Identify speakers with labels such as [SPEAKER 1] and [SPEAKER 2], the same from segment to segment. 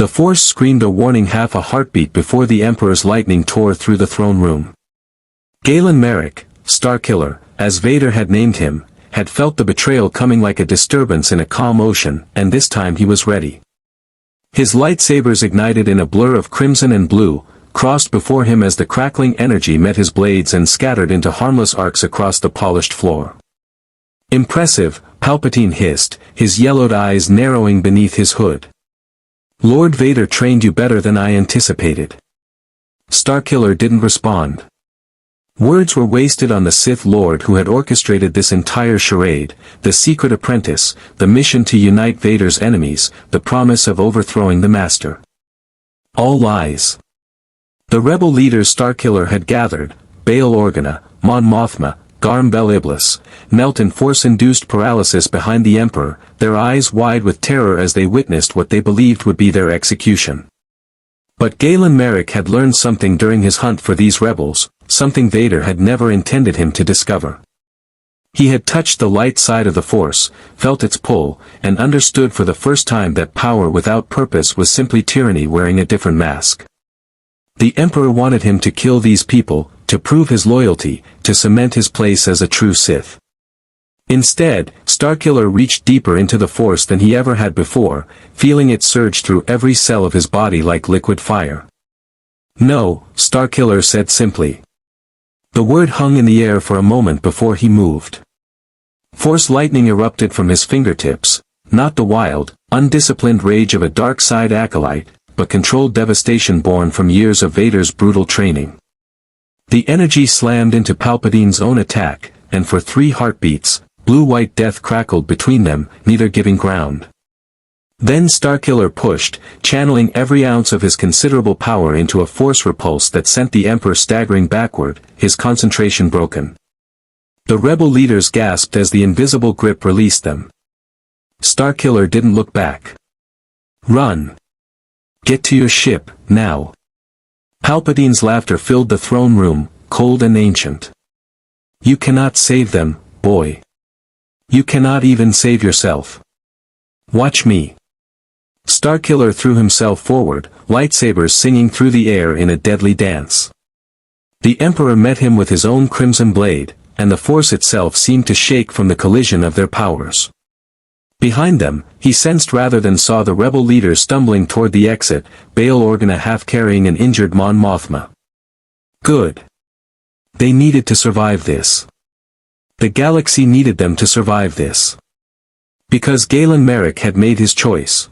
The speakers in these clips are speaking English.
[SPEAKER 1] The Force screamed a warning half a heartbeat before the Emperor's lightning tore through the throne room. Galen Marek, Starkiller, as Vader had named him, had felt the betrayal coming like a disturbance in a calm ocean, and this time he was ready. His lightsabers ignited in a blur of crimson and blue, crossed before him as the crackling energy met his blades and scattered into harmless arcs across the polished floor. "Impressive," Palpatine hissed, his yellowed eyes narrowing beneath his hood. "Lord Vader trained you better than I anticipated." Starkiller didn't respond. Words were wasted on the Sith Lord who had orchestrated this entire charade, the secret apprentice, the mission to unite Vader's enemies, the promise of overthrowing the Master. All lies. The rebel leaders Starkiller had gathered, Bail Organa, Mon Mothma, Garm Bel Iblis, knelt in Force-induced paralysis behind the Emperor, their eyes wide with terror as they witnessed what they believed would be their execution. But Galen Marek had learned something during his hunt for these rebels, something Vader had never intended him to discover. He had touched the light side of the Force, felt its pull, and understood for the first time that power without purpose was simply tyranny wearing a different mask. The Emperor wanted him to kill these people, to prove his loyalty, to cement his place as a true Sith. Instead, Starkiller reached deeper into the Force than he ever had before, feeling it surge through every cell of his body like liquid fire. "No," Starkiller said simply. The word hung in the air for a moment before he moved. Force lightning erupted from his fingertips, not the wild, undisciplined rage of a dark side acolyte, but controlled devastation born from years of Vader's brutal training. The energy slammed into Palpatine's own attack, and for 3 heartbeats, blue-white death crackled between them, neither giving ground. Then Starkiller pushed, channeling every ounce of his considerable power into a force repulse that sent the Emperor staggering backward, his concentration broken. The rebel leaders gasped as the invisible grip released them. Starkiller didn't look back. "Run! Get to your ship, now!" Palpatine's laughter filled the throne room, cold and ancient. "You cannot save them, boy. You cannot even save yourself. Watch me." Starkiller threw himself forward, lightsabers singing through the air in a deadly dance. The Emperor met him with his own crimson blade, and the Force itself seemed to shake from the collision of their powers. Behind them, he sensed rather than saw the rebel leaders stumbling toward the exit, Bail Organa half carrying an injured Mon Mothma. Good. They needed to survive this. The galaxy needed them to survive this. Because Galen Marek had made his choice.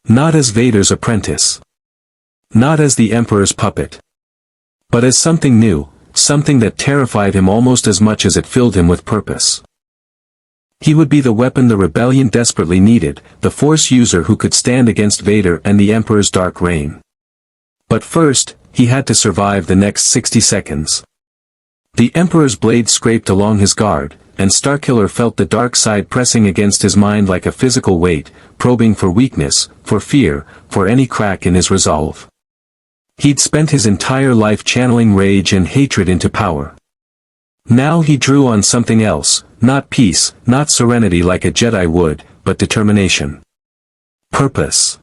[SPEAKER 1] Not as Vader's apprentice. Not as the Emperor's puppet. But as something new, something that terrified him almost as much as it filled him with purpose. He would be the weapon the rebellion desperately needed, the Force user who could stand against Vader and the Emperor's dark reign. But first, he had to survive the next 60 seconds. The Emperor's blade scraped along his guard, and Starkiller felt the dark side pressing against his mind like a physical weight, probing for weakness, for fear, for any crack in his resolve. He'd spent his entire life channeling rage and hatred into power. Now he drew on something else, not peace, not serenity like a Jedi would, but determination. Purpose.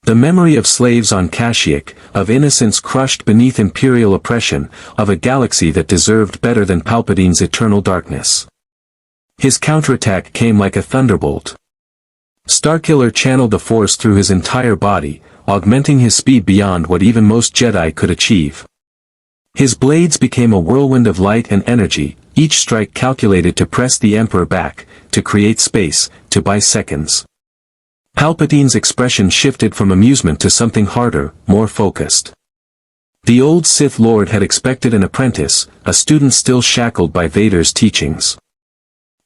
[SPEAKER 1] The memory of slaves on Kashyyyk, of innocence crushed beneath imperial oppression, of a galaxy that deserved better than Palpatine's eternal darkness. His counterattack came like a thunderbolt. Starkiller channeled the Force through his entire body, augmenting his speed beyond what even most Jedi could achieve. His blades became a whirlwind of light and energy, each strike calculated to press the Emperor back, to create space, to buy seconds. Palpatine's expression shifted from amusement to something harder, more focused. The old Sith Lord had expected an apprentice, a student still shackled by Vader's teachings.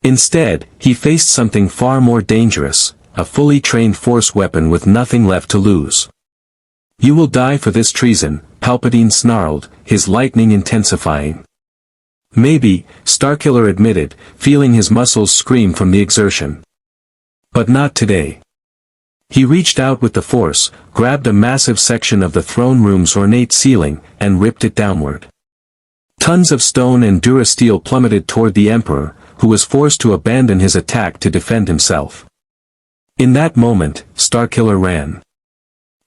[SPEAKER 1] Instead, he faced something far more dangerous, a fully trained Force weapon with nothing left to lose. "You will die for this treason," Palpatine snarled, his lightning intensifying. "Maybe," Starkiller admitted, feeling his muscles scream from the exertion. "But not today." He reached out with the Force, grabbed a massive section of the throne room's ornate ceiling, and ripped it downward. Tons of stone and durasteel plummeted toward the Emperor, who was forced to abandon his attack to defend himself. In that moment, Starkiller ran.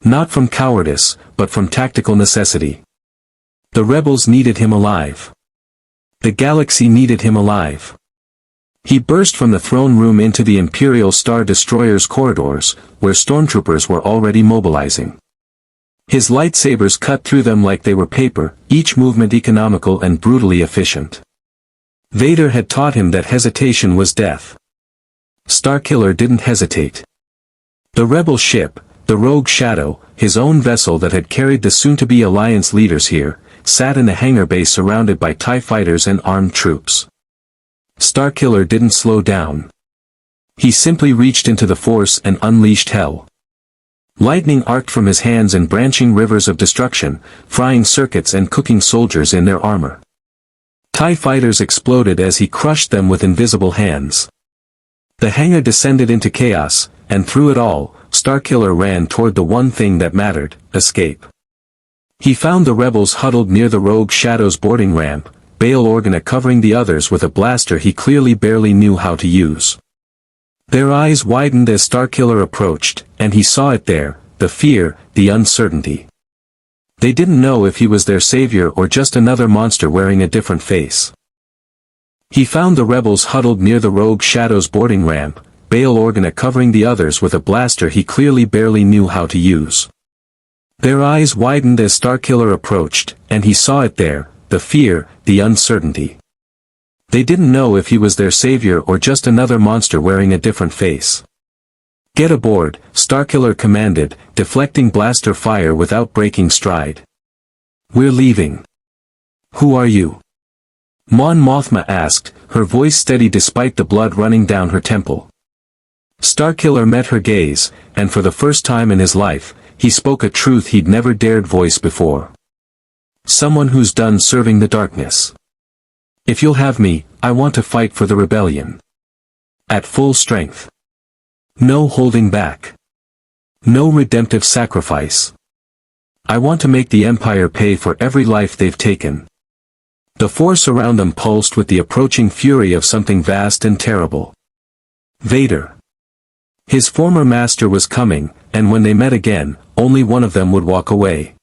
[SPEAKER 1] Not from cowardice, but from tactical necessity. The rebels needed him alive. The galaxy needed him alive. He burst from the throne room into the Imperial Star Destroyer's corridors, where stormtroopers were already mobilizing. His lightsabers cut through them like they were paper, each movement economical and brutally efficient. Vader had taught him that hesitation was death. Starkiller didn't hesitate. The rebel ship, the Rogue Shadow, his own vessel that had carried the soon-to-be Alliance leaders here, sat in the hangar bay surrounded by TIE fighters and armed troops. Starkiller didn't slow down. He simply reached into the Force and unleashed hell. Lightning arced from his hands in branching rivers of destruction, frying circuits and cooking soldiers in their armor. TIE fighters exploded as he crushed them with invisible hands. The hangar descended into chaos, and through it all, Starkiller ran toward the one thing that mattered: escape. He found the rebels huddled near the Rogue Shadow's boarding ramp, Bail Organa covering the others with a blaster he clearly barely knew how to use. Their eyes widened as Starkiller approached, and he saw it there, the fear, the uncertainty. They didn't know if he was their savior or just another monster wearing a different face. He found the rebels huddled near the Rogue Shadow's boarding ramp, Bail Organa covering the others with a blaster he clearly barely knew how to use. Their eyes widened as Starkiller approached, and he saw it there, the fear, the uncertainty. They didn't know if he was their savior or just another monster wearing a different face. "Get aboard," Starkiller commanded, deflecting blaster fire without breaking stride. "We're leaving." "Who are you?" Mon Mothma asked, her voice steady despite the blood running down her temple. Starkiller met her gaze, and for the first time in his life, he spoke a truth he'd never dared voice before. "Someone who's done serving the darkness. If you'll have me, I want to fight for the rebellion. At full strength. No holding back. No redemptive sacrifice. I want to make the Empire pay for every life they've taken." The force around them pulsed with the approaching fury of something vast and terrible. Vader. His former master was coming, and when they met again, only one of them would walk away.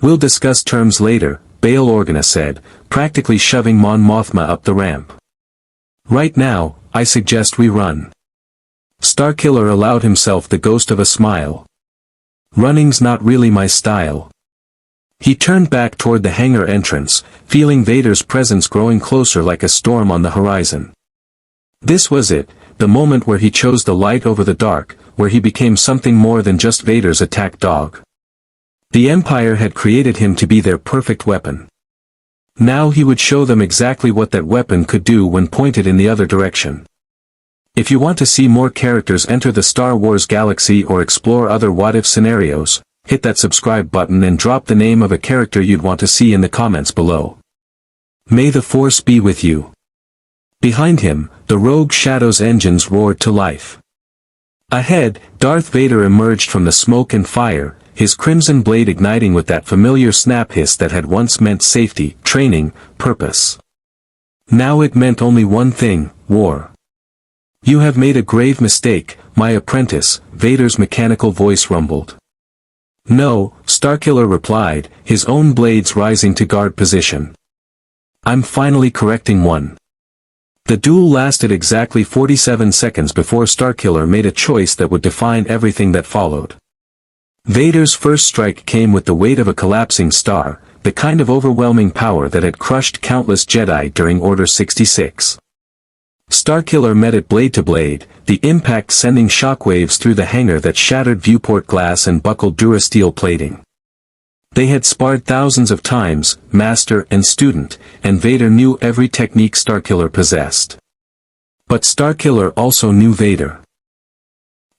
[SPEAKER 1] "We'll discuss terms later," Bail Organa said, practically shoving Mon Mothma up the ramp. "Right now, I suggest we run." Starkiller allowed himself the ghost of a smile. "Running's not really my style." He turned back toward the hangar entrance, feeling Vader's presence growing closer like a storm on the horizon. This was it, the moment where he chose the light over the dark, where he became something more than just Vader's attack dog. The Empire had created him to be their perfect weapon. Now he would show them exactly what that weapon could do when pointed in the other direction. If you want to see more characters enter the Star Wars galaxy or explore other what-if scenarios, hit that subscribe button and drop the name of a character you'd want to see in the comments below. May the Force be with you. Behind him, the Rogue Shadow's engines roared to life. Ahead, Darth Vader emerged from the smoke and fire, his crimson blade igniting with that familiar snap hiss that had once meant safety, training, purpose. Now it meant only one thing: war. "You have made a grave mistake, my apprentice," Vader's mechanical voice rumbled. "No," Starkiller replied, his own blades rising to guard position. "I'm finally correcting one." The duel lasted exactly 47 seconds before Starkiller made a choice that would define everything that followed. Vader's first strike came with the weight of a collapsing star, the kind of overwhelming power that had crushed countless Jedi during Order 66. Starkiller met it blade to blade, the impact sending shockwaves through the hangar that shattered viewport glass and buckled durasteel plating. They had sparred thousands of times, master and student, and Vader knew every technique Starkiller possessed. But Starkiller also knew Vader.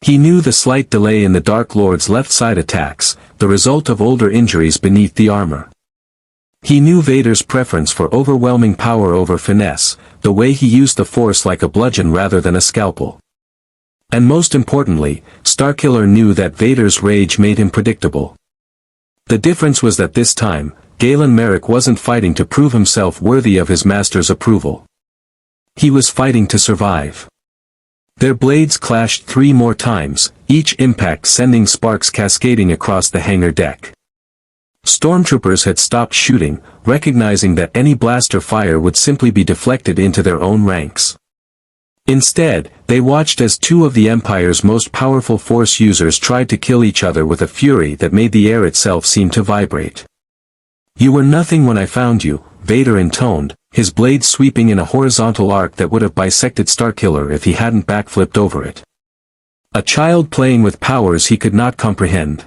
[SPEAKER 1] He knew the slight delay in the Dark Lord's left side attacks, the result of older injuries beneath the armor. He knew Vader's preference for overwhelming power over finesse, the way he used the Force like a bludgeon rather than a scalpel. And most importantly, Starkiller knew that Vader's rage made him predictable. The difference was that this time, Galen Marek wasn't fighting to prove himself worthy of his master's approval. He was fighting to survive. Their blades clashed 3 more times, each impact sending sparks cascading across the hangar deck. Stormtroopers had stopped shooting, recognizing that any blaster fire would simply be deflected into their own ranks. Instead, they watched as 2 of the Empire's most powerful Force users tried to kill each other with a fury that made the air itself seem to vibrate. "You were nothing when I found you," Vader intoned, his blade sweeping in a horizontal arc that would have bisected Starkiller if he hadn't backflipped over it. A child playing with powers he could not comprehend.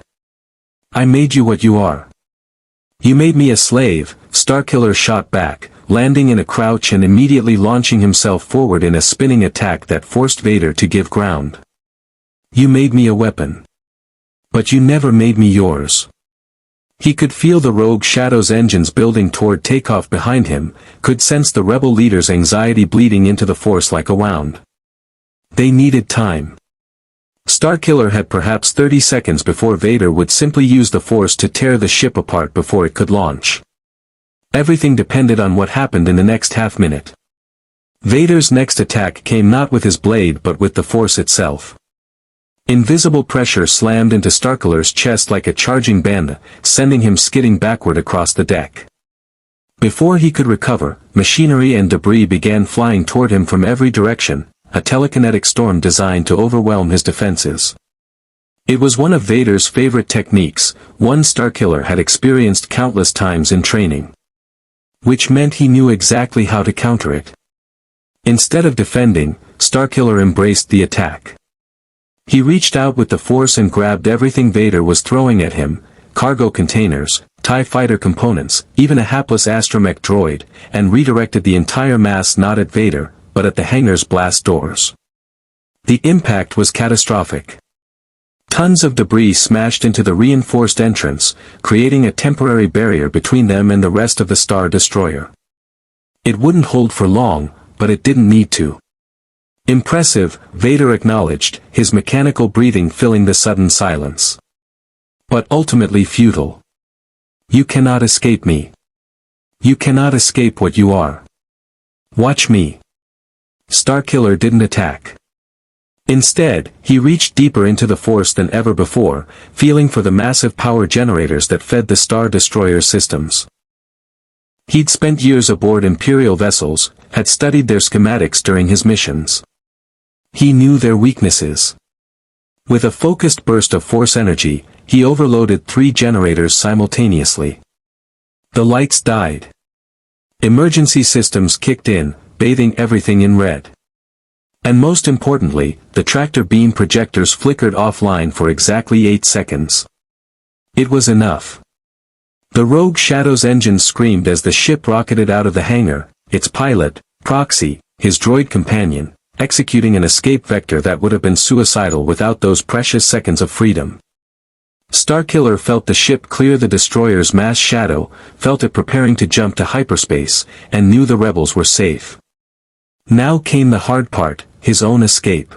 [SPEAKER 1] "I made you what you are." "You made me a slave," Starkiller shot back, landing in a crouch and immediately launching himself forward in a spinning attack that forced Vader to give ground. "You made me a weapon. But you never made me yours." He could feel the Rogue Shadow's engines building toward takeoff behind him, could sense the rebel leader's anxiety bleeding into the Force like a wound. They needed time. Starkiller had perhaps 30 seconds before Vader would simply use the Force to tear the ship apart before it could launch. Everything depended on what happened in the next half-minute. Vader's next attack came not with his blade but with the Force itself. Invisible pressure slammed into Starkiller's chest like a charging bandit, sending him skidding backward across the deck. Before he could recover, machinery and debris began flying toward him from every direction, a telekinetic storm designed to overwhelm his defenses. It was one of Vader's favorite techniques, one Starkiller had experienced countless times in training. Which meant he knew exactly how to counter it. Instead of defending, Starkiller embraced the attack. He reached out with the Force and grabbed everything Vader was throwing at him, cargo containers, TIE fighter components, even a hapless astromech droid, and redirected the entire mass not at Vader, but at the hangar's blast doors. The impact was catastrophic. Tons of debris smashed into the reinforced entrance, creating a temporary barrier between them and the rest of the Star Destroyer. It wouldn't hold for long, but it didn't need to. "Impressive," Vader acknowledged, his mechanical breathing filling the sudden silence. "But ultimately futile. You cannot escape me. You cannot escape what you are. Watch me." Starkiller didn't attack. Instead, he reached deeper into the Force than ever before, feeling for the massive power generators that fed the Star Destroyer's systems. He'd spent years aboard Imperial vessels, had studied their schematics during his missions. He knew their weaknesses. With a focused burst of Force energy, he overloaded 3 generators simultaneously. The lights died. Emergency systems kicked in, bathing everything in red. And most importantly, the tractor beam projectors flickered offline for exactly 8 seconds. It was enough. The Rogue Shadow's engines screamed as the ship rocketed out of the hangar, its pilot, Proxy, his droid companion, executing an escape vector that would have been suicidal without those precious seconds of freedom. Starkiller felt the ship clear the destroyer's mass shadow, felt it preparing to jump to hyperspace, and knew the rebels were safe. Now came the hard part, his own escape.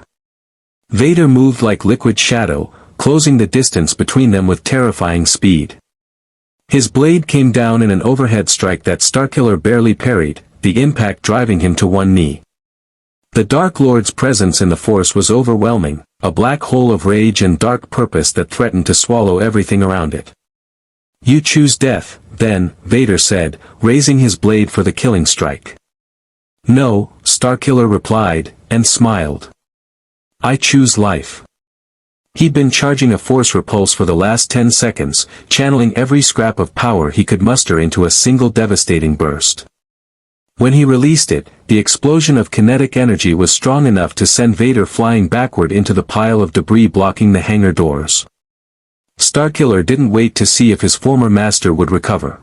[SPEAKER 1] Vader moved like liquid shadow, closing the distance between them with terrifying speed. His blade came down in an overhead strike that Starkiller barely parried, the impact driving him to one knee. The Dark Lord's presence in the Force was overwhelming, a black hole of rage and dark purpose that threatened to swallow everything around it. "You choose death, then," Vader said, raising his blade for the killing strike. "No," Starkiller replied, and smiled. "I choose life." He'd been charging a Force repulse for the last 10 seconds, channeling every scrap of power he could muster into a single devastating burst. When he released it, the explosion of kinetic energy was strong enough to send Vader flying backward into the pile of debris blocking the hangar doors. Starkiller didn't wait to see if his former master would recover.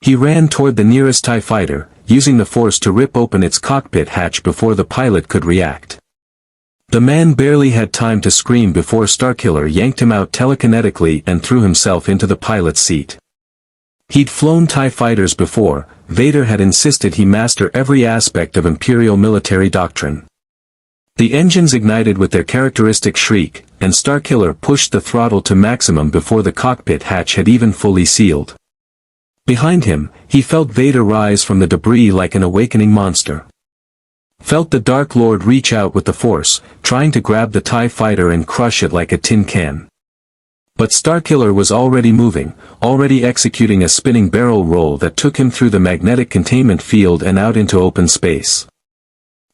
[SPEAKER 1] He ran toward the nearest TIE fighter, using the Force to rip open its cockpit hatch before the pilot could react. The man barely had time to scream before Starkiller yanked him out telekinetically and threw himself into the pilot's seat. He'd flown TIE fighters before, Vader had insisted he master every aspect of Imperial military doctrine. The engines ignited with their characteristic shriek, and Starkiller pushed the throttle to maximum before the cockpit hatch had even fully sealed. Behind him, he felt Vader rise from the debris like an awakening monster. Felt the Dark Lord reach out with the Force, trying to grab the TIE fighter and crush it like a tin can. But Starkiller was already moving, already executing a spinning barrel roll that took him through the magnetic containment field and out into open space.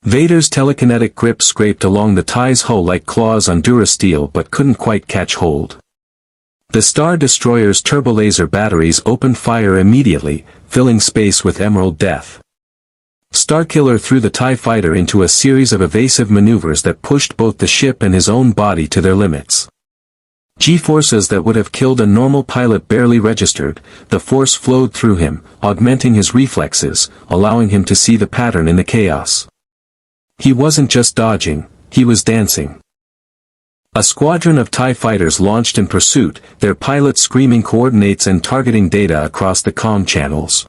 [SPEAKER 1] Vader's telekinetic grip scraped along the TIE's hull like claws on durasteel but couldn't quite catch hold. The Star Destroyer's turbolaser batteries opened fire immediately, filling space with emerald death. Starkiller threw the TIE fighter into a series of evasive maneuvers that pushed both the ship and his own body to their limits. G-forces that would have killed a normal pilot barely registered, the Force flowed through him, augmenting his reflexes, allowing him to see the pattern in the chaos. He wasn't just dodging, he was dancing. A squadron of TIE fighters launched in pursuit, their pilots screaming coordinates and targeting data across the comm channels.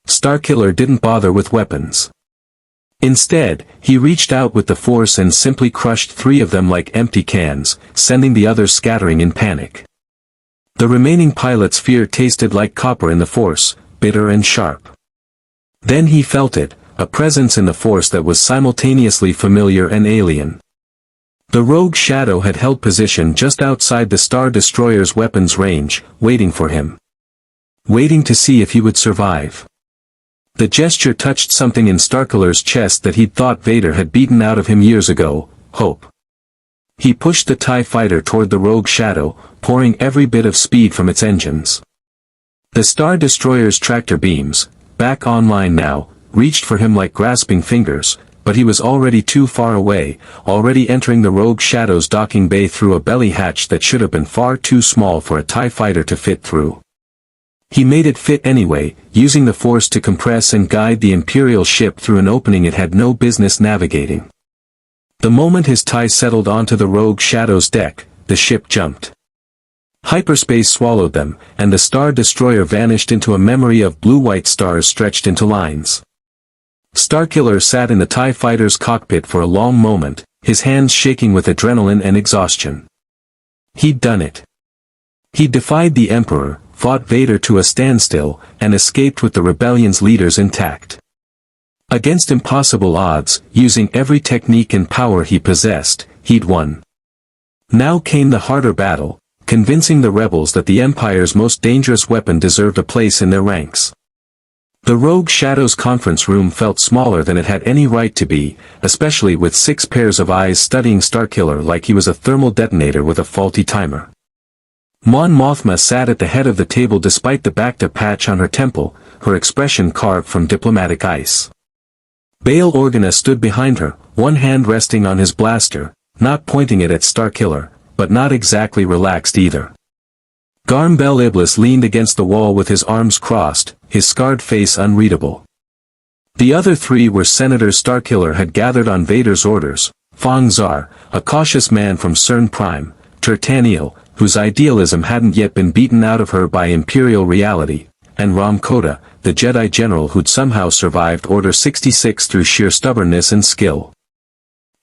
[SPEAKER 1] Starkiller didn't bother with weapons. Instead, he reached out with the Force and simply crushed 3 of them like empty cans, sending the others scattering in panic. The remaining pilot's fear tasted like copper in the Force, bitter and sharp. Then he felt it, a presence in the Force that was simultaneously familiar and alien. The rogue shadow had held position just outside the Star Destroyer's weapons range, waiting for him. Waiting to see if he would survive. The gesture touched something in Starkiller's chest that he'd thought Vader had beaten out of him years ago, hope. He pushed the TIE fighter toward the rogue shadow, pouring every bit of speed from its engines. The Star Destroyer's tractor beams, back online now, reached for him like grasping fingers, but he was already too far away, already entering the rogue shadow's docking bay through a belly hatch that should have been far too small for a TIE fighter to fit through. He made it fit anyway, using the Force to compress and guide the Imperial ship through an opening it had no business navigating. The moment his TIE settled onto the rogue shadow's deck, the ship jumped. Hyperspace swallowed them, and the Star Destroyer vanished into a memory of blue-white stars stretched into lines. Starkiller sat in the TIE fighter's cockpit for a long moment, his hands shaking with adrenaline and exhaustion. He'd done it. He'd defied the Emperor, fought Vader to a standstill, and escaped with the rebellion's leaders intact. Against impossible odds, using every technique and power he possessed, he'd won. Now came the harder battle, convincing the rebels that the Empire's most dangerous weapon deserved a place in their ranks. The Rogue Shadow's conference room felt smaller than it had any right to be, especially with 6 pairs of eyes studying Starkiller like he was a thermal detonator with a faulty timer. Mon Mothma sat at the head of the table despite the Bacta patch on her temple, her expression carved from diplomatic ice. Bail Organa stood behind her, one hand resting on his blaster, not pointing it at Starkiller, but not exactly relaxed either. Garm Bel Iblis leaned against the wall with his arms crossed, his scarred face unreadable. The other 3 were Senators Starkiller had gathered on Vader's orders, Fong Zar, a cautious man from CERN Prime, Tertaniel, whose idealism hadn't yet been beaten out of her by Imperial reality, and Ram Koda, the Jedi general who'd somehow survived Order 66 through sheer stubbornness and skill.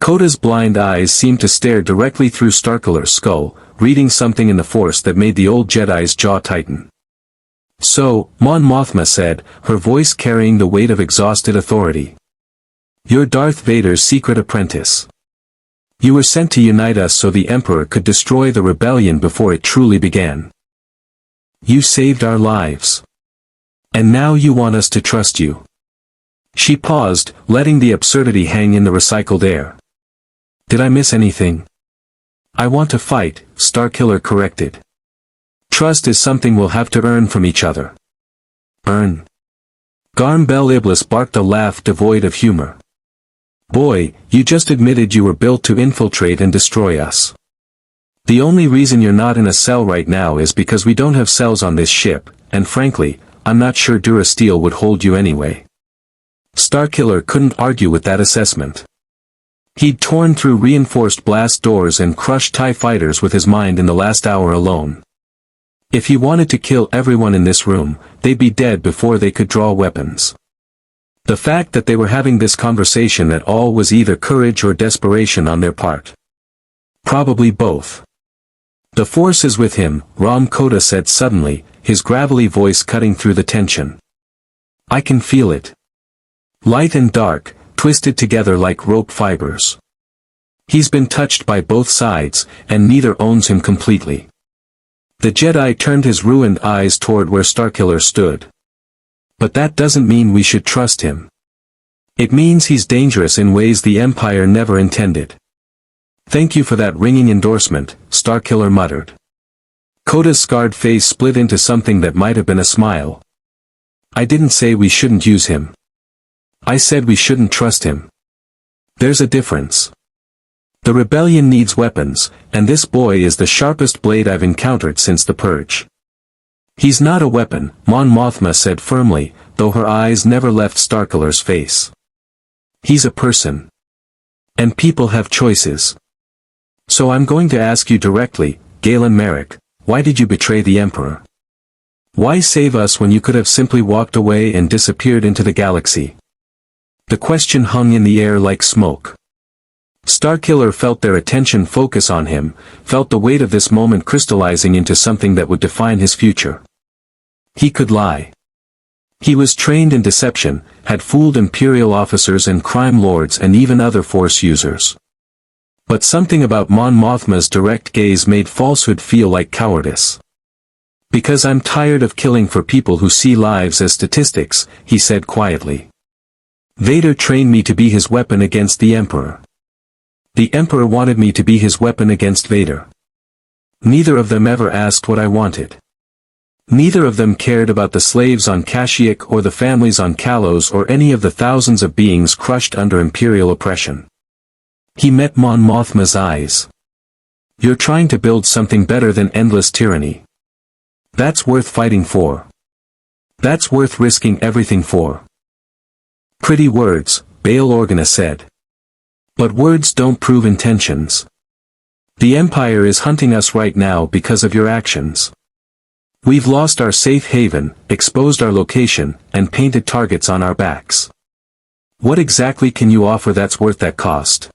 [SPEAKER 1] Koda's blind eyes seemed to stare directly through Starkiller's skull, reading something in the Force that made the old Jedi's jaw tighten. So, Mon Mothma said, her voice carrying the weight of exhausted authority. You're Darth Vader's secret apprentice. You were sent to unite us so the Emperor could destroy the rebellion before it truly began. You saved our lives. And now you want us to trust you. She paused, letting the absurdity hang in the recycled air. Did I miss anything? I want to fight, Starkiller corrected. Trust is something we'll have to earn from each other. Earn? Garm Bel Iblis barked a laugh devoid of humor. Boy, you just admitted you were built to infiltrate and destroy us. The only reason you're not in a cell right now is because we don't have cells on this ship, and frankly, I'm not sure Durasteel would hold you anyway. Starkiller couldn't argue with that assessment. He'd torn through reinforced blast doors and crushed TIE fighters with his mind in the last hour alone. If he wanted to kill everyone in this room, they'd be dead before they could draw weapons. The fact that they were having this conversation at all was either courage or desperation on their part. Probably both. The Force is with him, Ram Koda said suddenly, his gravelly voice cutting through the tension. I can feel it. Light and dark, twisted together like rope fibers. He's been touched by both sides, and neither owns him completely. The Jedi turned his ruined eyes toward where Starkiller stood. But that doesn't mean we should trust him. It means he's dangerous in ways the Empire never intended. Thank you for that ringing endorsement, Starkiller muttered. Koda's scarred face split into something that might have been a smile. I didn't say we shouldn't use him. I said we shouldn't trust him. There's a difference. The rebellion needs weapons, and this boy is the sharpest blade I've encountered since the Purge. He's not a weapon, Mon Mothma said firmly, though her eyes never left Starkiller's face. He's a person. And people have choices. So I'm going to ask you directly, Galen Marek, why did you betray the Emperor? Why save us when you could have simply walked away and disappeared into the galaxy? The question hung in the air like smoke. Starkiller felt their attention focus on him, felt the weight of this moment crystallizing into something that would define his future. He could lie. He was trained in deception, had fooled Imperial officers and crime lords and even other Force users. But something about Mon Mothma's direct gaze made falsehood feel like cowardice. Because I'm tired of killing for people who see lives as statistics, he said quietly. Vader trained me to be his weapon against the Emperor. The Emperor wanted me to be his weapon against Vader. Neither of them ever asked what I wanted. Neither of them cared about the slaves on Kashyyyk or the families on Kalos or any of the thousands of beings crushed under Imperial oppression. He met Mon Mothma's eyes. You're trying to build something better than endless tyranny. That's worth fighting for. That's worth risking everything for. Pretty words, Bail Organa said. But words don't prove intentions. The Empire is hunting us right now because of your actions. We've lost our safe haven, exposed our location, and painted targets on our backs. What exactly can you offer that's worth that cost?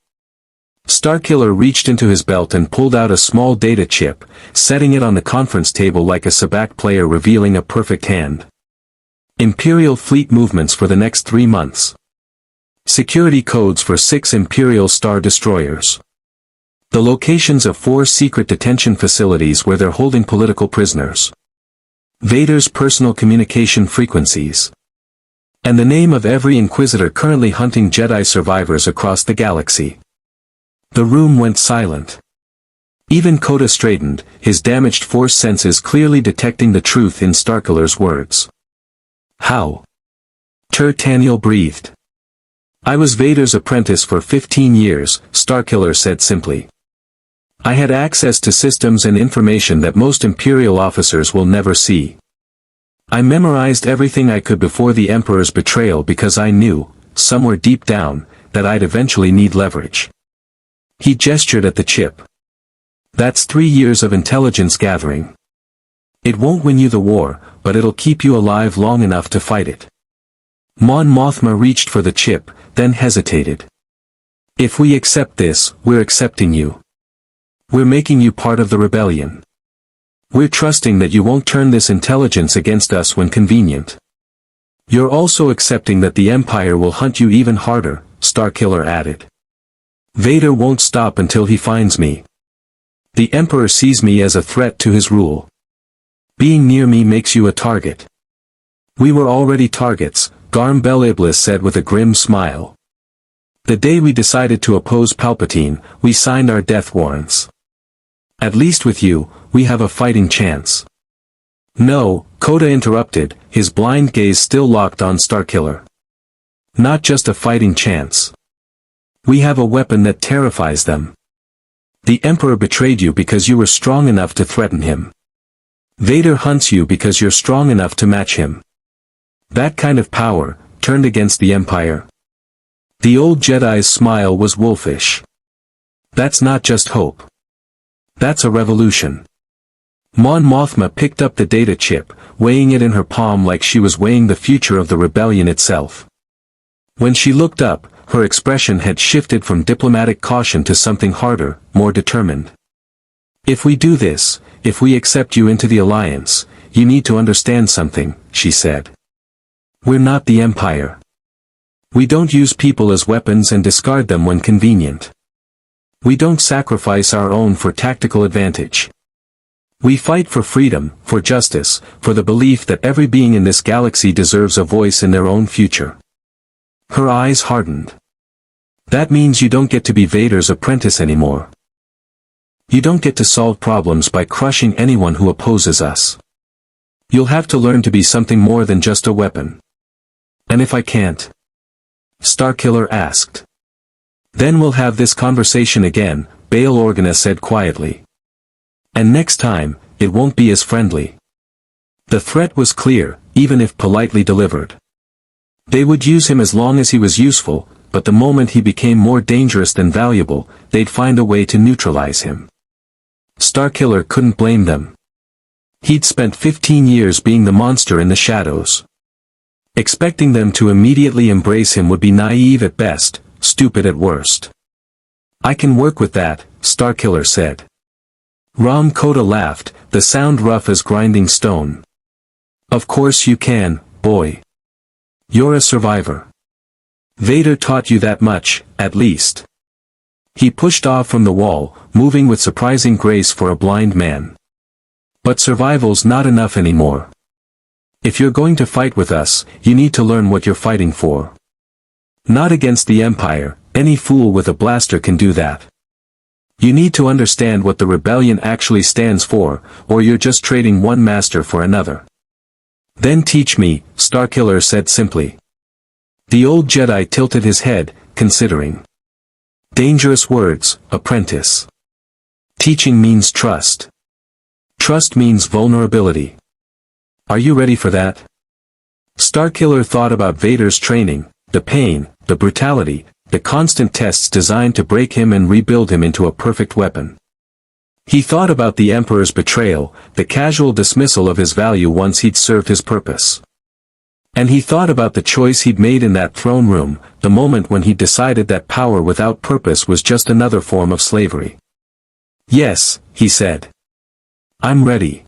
[SPEAKER 1] Starkiller reached into his belt and pulled out a small data chip, setting it on the conference table like a sabacc player revealing a perfect hand. Imperial fleet movements for the next 3 months. Security codes for 6 Imperial Star Destroyers. The locations of 4 secret detention facilities where they're holding political prisoners. Vader's personal communication frequencies. And the name of every Inquisitor currently hunting Jedi survivors across the galaxy. The room went silent. Even Koda straightened, his damaged Force senses clearly detecting the truth in Starkiller's words. How? Taniel breathed. I was Vader's apprentice for 15 years, Starkiller said simply. I had access to systems and information that most Imperial officers will never see. I memorized everything I could before the Emperor's betrayal because I knew, somewhere deep down, that I'd eventually need leverage. He gestured at the chip. That's 3 years of intelligence gathering. It won't win you the war, but it'll keep you alive long enough to fight it. Mon Mothma reached for the chip, then hesitated. If we accept this, we're accepting you. We're making you part of the rebellion. We're trusting that you won't turn this intelligence against us when convenient. You're also accepting that the Empire will hunt you even harder, Starkiller added. Vader won't stop until he finds me. The Emperor sees me as a threat to his rule. Being near me makes you a target. We were already targets, Garm Bel Iblis said with a grim smile. The day we decided to oppose Palpatine, we signed our death warrants. At least with you, we have a fighting chance. No, Koda interrupted, his blind gaze still locked on Starkiller. Not just a fighting chance. We have a weapon that terrifies them. The Emperor betrayed you because you were strong enough to threaten him. Vader hunts you because you're strong enough to match him. That kind of power, turned against the Empire. The old Jedi's smile was wolfish. That's not just hope. That's a revolution. Mon Mothma picked up the data chip, weighing it in her palm like she was weighing the future of the rebellion itself. When she looked up, her expression had shifted from diplomatic caution to something harder, more determined. If we do this, if we accept you into the Alliance, you need to understand something, she said. We're not the Empire. We don't use people as weapons and discard them when convenient. We don't sacrifice our own for tactical advantage. We fight for freedom, for justice, for the belief that every being in this galaxy deserves a voice in their own future. Her eyes hardened. That means you don't get to be Vader's apprentice anymore. You don't get to solve problems by crushing anyone who opposes us. You'll have to learn to be something more than just a weapon. And if I can't? Starkiller asked. Then we'll have this conversation again, Bail Organa said quietly. And next time, it won't be as friendly. The threat was clear, even if politely delivered. They would use him as long as he was useful, but the moment he became more dangerous than valuable, they'd find a way to neutralize him. Starkiller couldn't blame them. He'd spent 15 years being the monster in the shadows. Expecting them to immediately embrace him would be naive at best, stupid at worst. I can work with that, Starkiller said. Ram Koda laughed, the sound rough as grinding stone. Of course you can, boy. You're a survivor. Vader taught you that much, at least. He pushed off from the wall, moving with surprising grace for a blind man. But survival's not enough anymore. If you're going to fight with us, you need to learn what you're fighting for. Not against the Empire, any fool with a blaster can do that. You need to understand what the rebellion actually stands for, or you're just trading one master for another. Then teach me, Starkiller said simply. The old Jedi tilted his head, considering. Dangerous words, apprentice. Teaching means trust. Trust means vulnerability. Are you ready for that? Starkiller thought about Vader's training, the pain, the brutality, the constant tests designed to break him and rebuild him into a perfect weapon. He thought about the Emperor's betrayal, the casual dismissal of his value once he'd served his purpose. And he thought about the choice he'd made in that throne room, the moment when he decided that power without purpose was just another form of slavery. Yes, he said. I'm ready.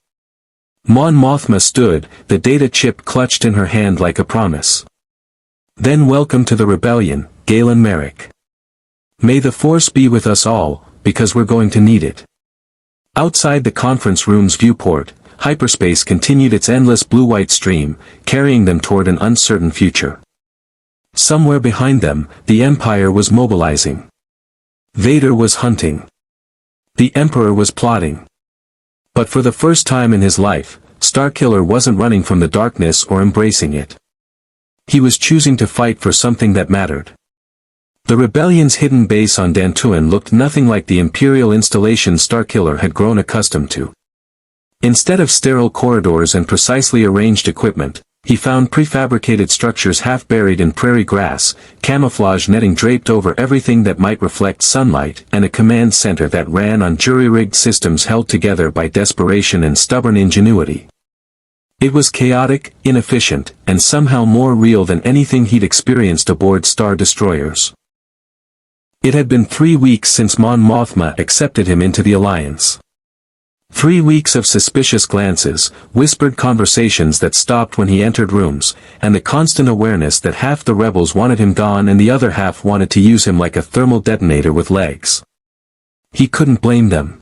[SPEAKER 1] Mon Mothma stood, the data chip clutched in her hand like a promise. Then welcome to the rebellion, Galen Marek. May the Force be with us all, because we're going to need it. Outside the conference room's viewport, hyperspace continued its endless blue-white stream, carrying them toward an uncertain future. Somewhere behind them, the Empire was mobilizing. Vader was hunting. The Emperor was plotting. But for the first time in his life, Starkiller wasn't running from the darkness or embracing it. He was choosing to fight for something that mattered. The rebellion's hidden base on Dantooine looked nothing like the Imperial installation Starkiller had grown accustomed to. Instead of sterile corridors and precisely arranged equipment, he found prefabricated structures half buried in prairie grass, camouflage netting draped over everything that might reflect sunlight, and a command center that ran on jury-rigged systems held together by desperation and stubborn ingenuity. It was chaotic, inefficient, and somehow more real than anything he'd experienced aboard Star Destroyers. It had been 3 weeks since Mon Mothma accepted him into the Alliance. 3 weeks of suspicious glances, whispered conversations that stopped when he entered rooms, and the constant awareness that half the rebels wanted him gone and the other half wanted to use him like a thermal detonator with legs. He couldn't blame them.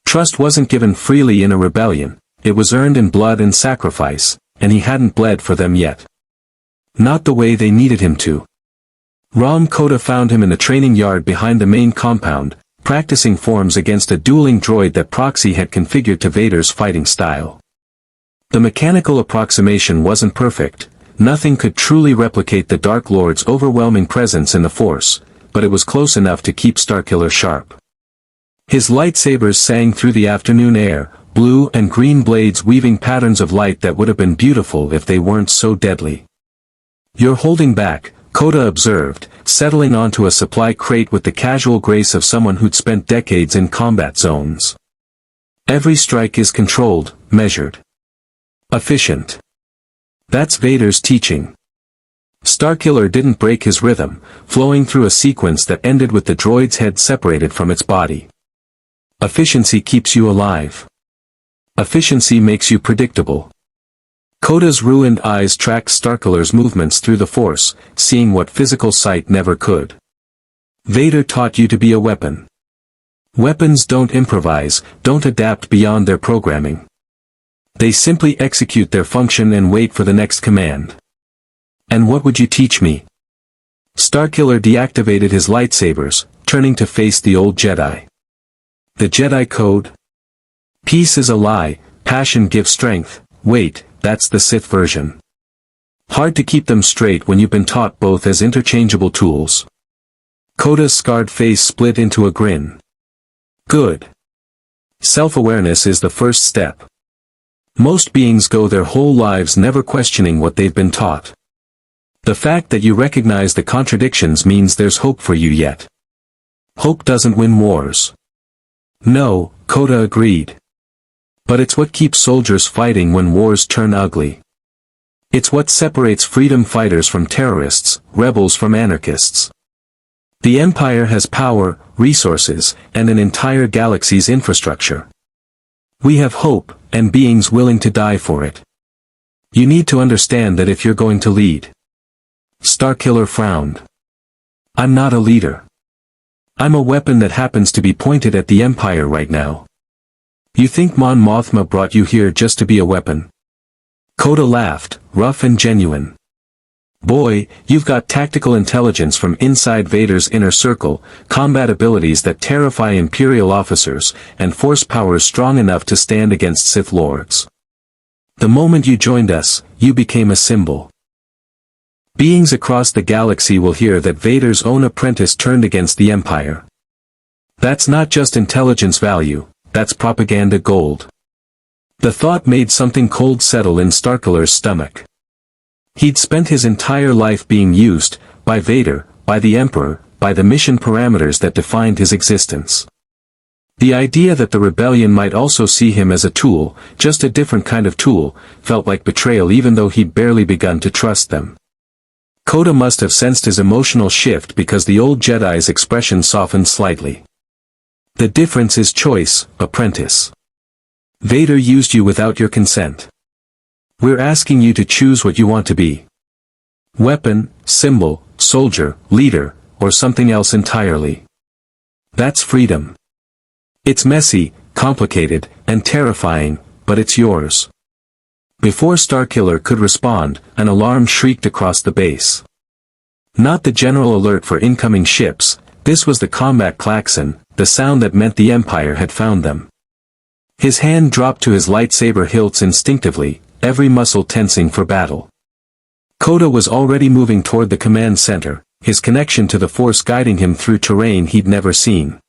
[SPEAKER 1] Trust wasn't given freely in a rebellion, it was earned in blood and sacrifice, and he hadn't bled for them yet. Not the way they needed him to. Ram Koda found him in the training yard behind the main compound, practicing forms against a dueling droid that Proxy had configured to Vader's fighting style. The mechanical approximation wasn't perfect, nothing could truly replicate the Dark Lord's overwhelming presence in the Force, but it was close enough to keep Starkiller sharp. His lightsabers sang through the afternoon air, blue and green blades weaving patterns of light that would have been beautiful if they weren't so deadly. You're holding back, Koda observed, settling onto a supply crate with the casual grace of someone who'd spent decades in combat zones. Every strike is controlled, measured. Efficient. That's Vader's teaching. Starkiller didn't break his rhythm, flowing through a sequence that ended with the droid's head separated from its body. Efficiency keeps you alive. Efficiency makes you predictable. Koda's ruined eyes tracked Starkiller's movements through the Force, seeing what physical sight never could. Vader taught you to be a weapon. Weapons don't improvise, don't adapt beyond their programming. They simply execute their function and wait for the next command. And what would you teach me? Starkiller deactivated his lightsabers, turning to face the old Jedi. The Jedi Code? Peace is a lie, passion gives strength. Wait, that's the Sith version. Hard to keep them straight when you've been taught both as interchangeable tools. Koda's scarred face split into a grin. Good. Self-awareness is the first step. Most beings go their whole lives never questioning what they've been taught. The fact that you recognize the contradictions means there's hope for you yet. Hope doesn't win wars. No, Koda agreed. But it's what keeps soldiers fighting when wars turn ugly. It's what separates freedom fighters from terrorists, rebels from anarchists. The Empire has power, resources, and an entire galaxy's infrastructure. We have hope, and beings willing to die for it. You need to understand that if you're going to lead. Starkiller frowned. I'm not a leader. I'm a weapon that happens to be pointed at the Empire right now. You think Mon Mothma brought you here just to be a weapon? Koda laughed, rough and genuine. Boy, you've got tactical intelligence from inside Vader's inner circle, combat abilities that terrify Imperial officers, and force powers strong enough to stand against Sith Lords. The moment you joined us, you became a symbol. Beings across the galaxy will hear that Vader's own apprentice turned against the Empire. That's not just intelligence value, that's propaganda gold. The thought made something cold settle in Starkiller's stomach. He'd spent his entire life being used, by Vader, by the Emperor, by the mission parameters that defined his existence. The idea that the rebellion might also see him as a tool, just a different kind of tool, felt like betrayal even though he'd barely begun to trust them. Koda must have sensed his emotional shift because the old Jedi's expression softened slightly. The difference is choice, apprentice. Vader used you without your consent. We're asking you to choose what you want to be. Weapon, symbol, soldier, leader, or something else entirely. That's freedom. It's messy, complicated, and terrifying, but it's yours. Before Starkiller could respond, an alarm shrieked across the base. Not the general alert for incoming ships, this was the combat klaxon, the sound that meant the Empire had found them. His hand dropped to his lightsaber hilts instinctively, every muscle tensing for battle. Koda was already moving toward the command center, his connection to the Force guiding him through terrain he'd never seen.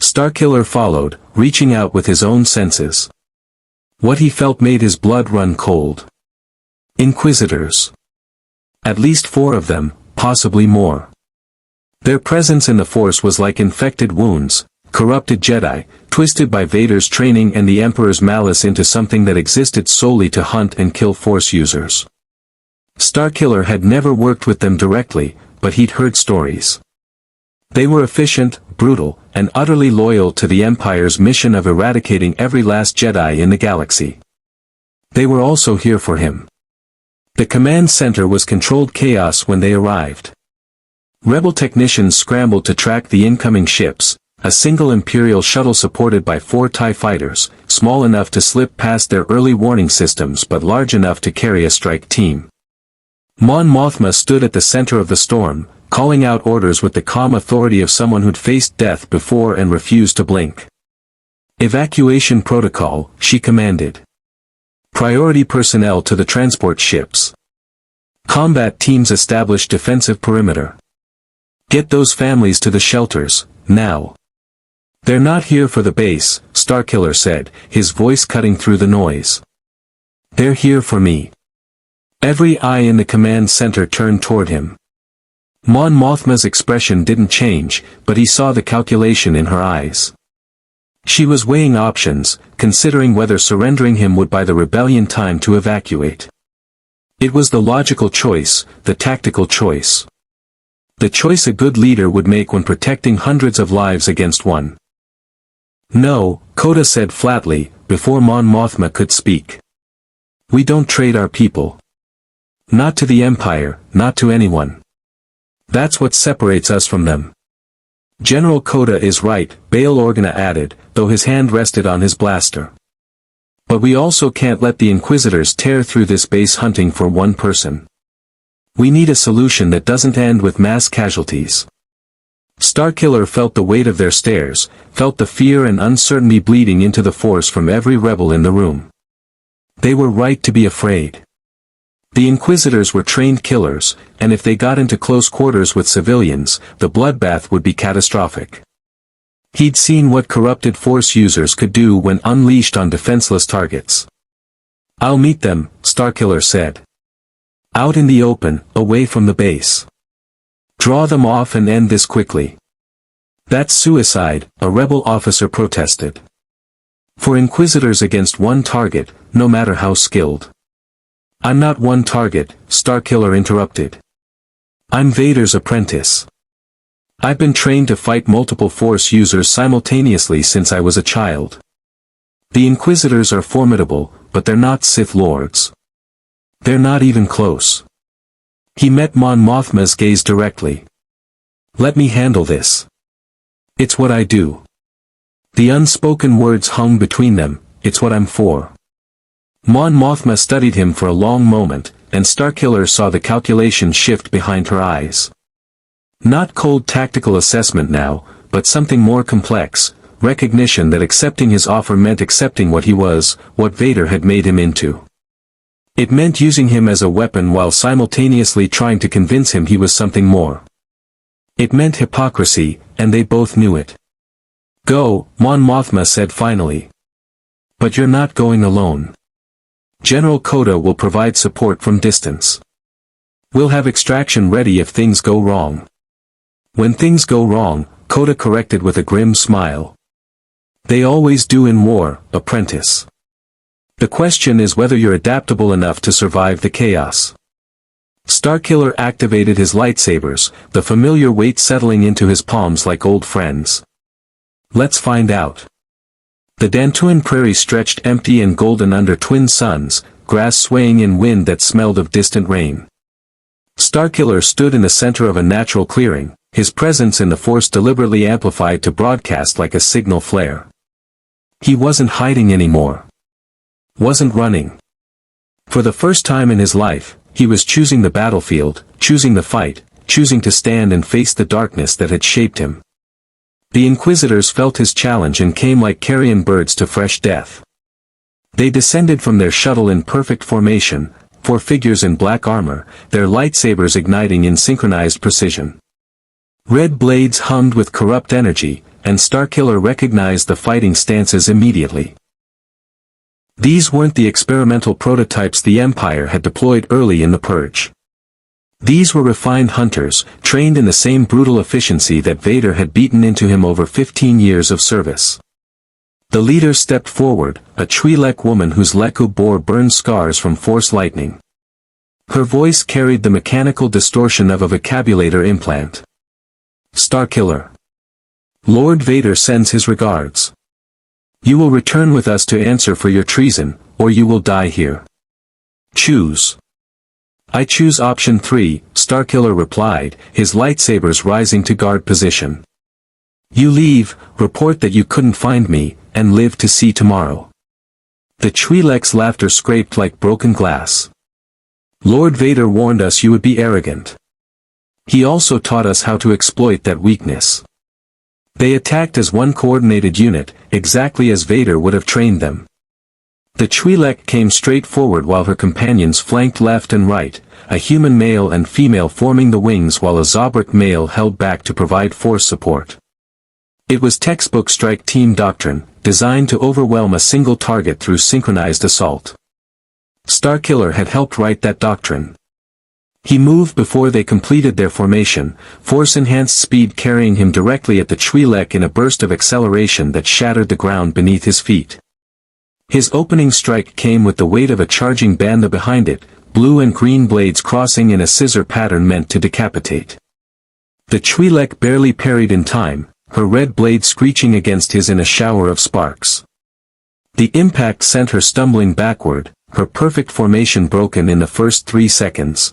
[SPEAKER 1] Starkiller followed, reaching out with his own senses. What he felt made his blood run cold. Inquisitors. At least 4 of them, possibly more. Their presence in the Force was like infected wounds, corrupted Jedi, twisted by Vader's training and the Emperor's malice into something that existed solely to hunt and kill Force users. Starkiller had never worked with them directly, but he'd heard stories. They were efficient, brutal, and utterly loyal to the Empire's mission of eradicating every last Jedi in the galaxy. They were also here for him. The command center was controlled chaos when they arrived. Rebel technicians scrambled to track the incoming ships, a single Imperial shuttle supported by 4 TIE fighters, small enough to slip past their early warning systems but large enough to carry a strike team. Mon Mothma stood at the center of the storm, calling out orders with the calm authority of someone who'd faced death before and refused to blink. Evacuation protocol, she commanded. Priority personnel to the transport ships. Combat teams establish defensive perimeter. Get those families to the shelters, now. They're not here for the base, Starkiller said, his voice cutting through the noise. They're here for me. Every eye in the command center turned toward him. Mon Mothma's expression didn't change, but he saw the calculation in her eyes. She was weighing options, considering whether surrendering him would buy the rebellion time to evacuate. It was the logical choice, the tactical choice. The choice a good leader would make when protecting hundreds of lives against one. No, Koda said flatly, before Mon Mothma could speak. We don't trade our people. Not to the Empire, not to anyone. That's what separates us from them. General Coda is right, Bail Organa added, though his hand rested on his blaster. But we also can't let the Inquisitors tear through this base hunting for one person. We need a solution that doesn't end with mass casualties. Starkiller felt the weight of their stares, felt the fear and uncertainty bleeding into the Force from every rebel in the room. They were right to be afraid. The Inquisitors were trained killers, and if they got into close quarters with civilians, the bloodbath would be catastrophic. He'd seen what corrupted Force users could do when unleashed on defenseless targets. "I'll meet them," Starkiller said. "Out in the open, away from the base. Draw them off and end this quickly." "That's suicide," a rebel officer protested. "For Inquisitors against one target, no matter how skilled." "I'm not one target," Starkiller interrupted. "I'm Vader's apprentice. I've been trained to fight multiple Force users simultaneously since I was a child. The Inquisitors are formidable, but they're not Sith Lords. They're not even close." He met Mon Mothma's gaze directly. "Let me handle this. It's what I do." The unspoken words hung between them, "It's what I'm for." Mon Mothma studied him for a long moment, and Starkiller saw the calculation shift behind her eyes. Not cold tactical assessment now, but something more complex, recognition that accepting his offer meant accepting what he was, what Vader had made him into. It meant using him as a weapon while simultaneously trying to convince him he was something more. It meant hypocrisy, and they both knew it. "Go," Mon Mothma said finally. "But you're not going alone. General Coda will provide support from distance. We'll have extraction ready if things go wrong." "When things go wrong," Coda corrected with a grim smile. "They always do in war, apprentice. The question is whether you're adaptable enough to survive the chaos." Starkiller activated his lightsabers, the familiar weight settling into his palms like old friends. "Let's find out." The Dantooine prairie stretched empty and golden under twin suns, grass swaying in wind that smelled of distant rain. Starkiller stood in the center of a natural clearing, his presence in the Force deliberately amplified to broadcast like a signal flare. He wasn't hiding anymore. Wasn't running. For the first time in his life, he was choosing the battlefield, choosing the fight, choosing to stand and face the darkness that had shaped him. The Inquisitors felt his challenge and came like carrion birds to fresh death. They descended from their shuttle in perfect formation, 4 figures in black armor, their lightsabers igniting in synchronized precision. Red blades hummed with corrupt energy, and Starkiller recognized the fighting stances immediately. These weren't the experimental prototypes the Empire had deployed early in the Purge. These were refined hunters, trained in the same brutal efficiency that Vader had beaten into him over 15 years of service. The leader stepped forward, a Twi'lek woman whose Leku bore burned scars from Force lightning. Her voice carried the mechanical distortion of a vocabulator implant. "Starkiller. Lord Vader sends his regards. You will return with us to answer for your treason, or you will die here. Choose." "I choose option 3, Starkiller replied, his lightsabers rising to guard position. "You leave, report that you couldn't find me, and live to see tomorrow." The Twi'lek's laughter scraped like broken glass. "Lord Vader warned us you would be arrogant. He also taught us how to exploit that weakness." They attacked as one coordinated unit, exactly as Vader would have trained them. The Twi'lek came straight forward while her companions flanked left and right, a human male and female forming the wings while a Zabrak male held back to provide force support. It was textbook strike team doctrine, designed to overwhelm a single target through synchronized assault. Starkiller had helped write that doctrine. He moved before they completed their formation, force-enhanced speed carrying him directly at the Twi'lek in a burst of acceleration that shattered the ground beneath his feet. His opening strike came with the weight of a charging banda behind it, blue and green blades crossing in a scissor pattern meant to decapitate. The Twi'lek barely parried in time, her red blade screeching against his in a shower of sparks. The impact sent her stumbling backward, her perfect formation broken in the first 3 seconds.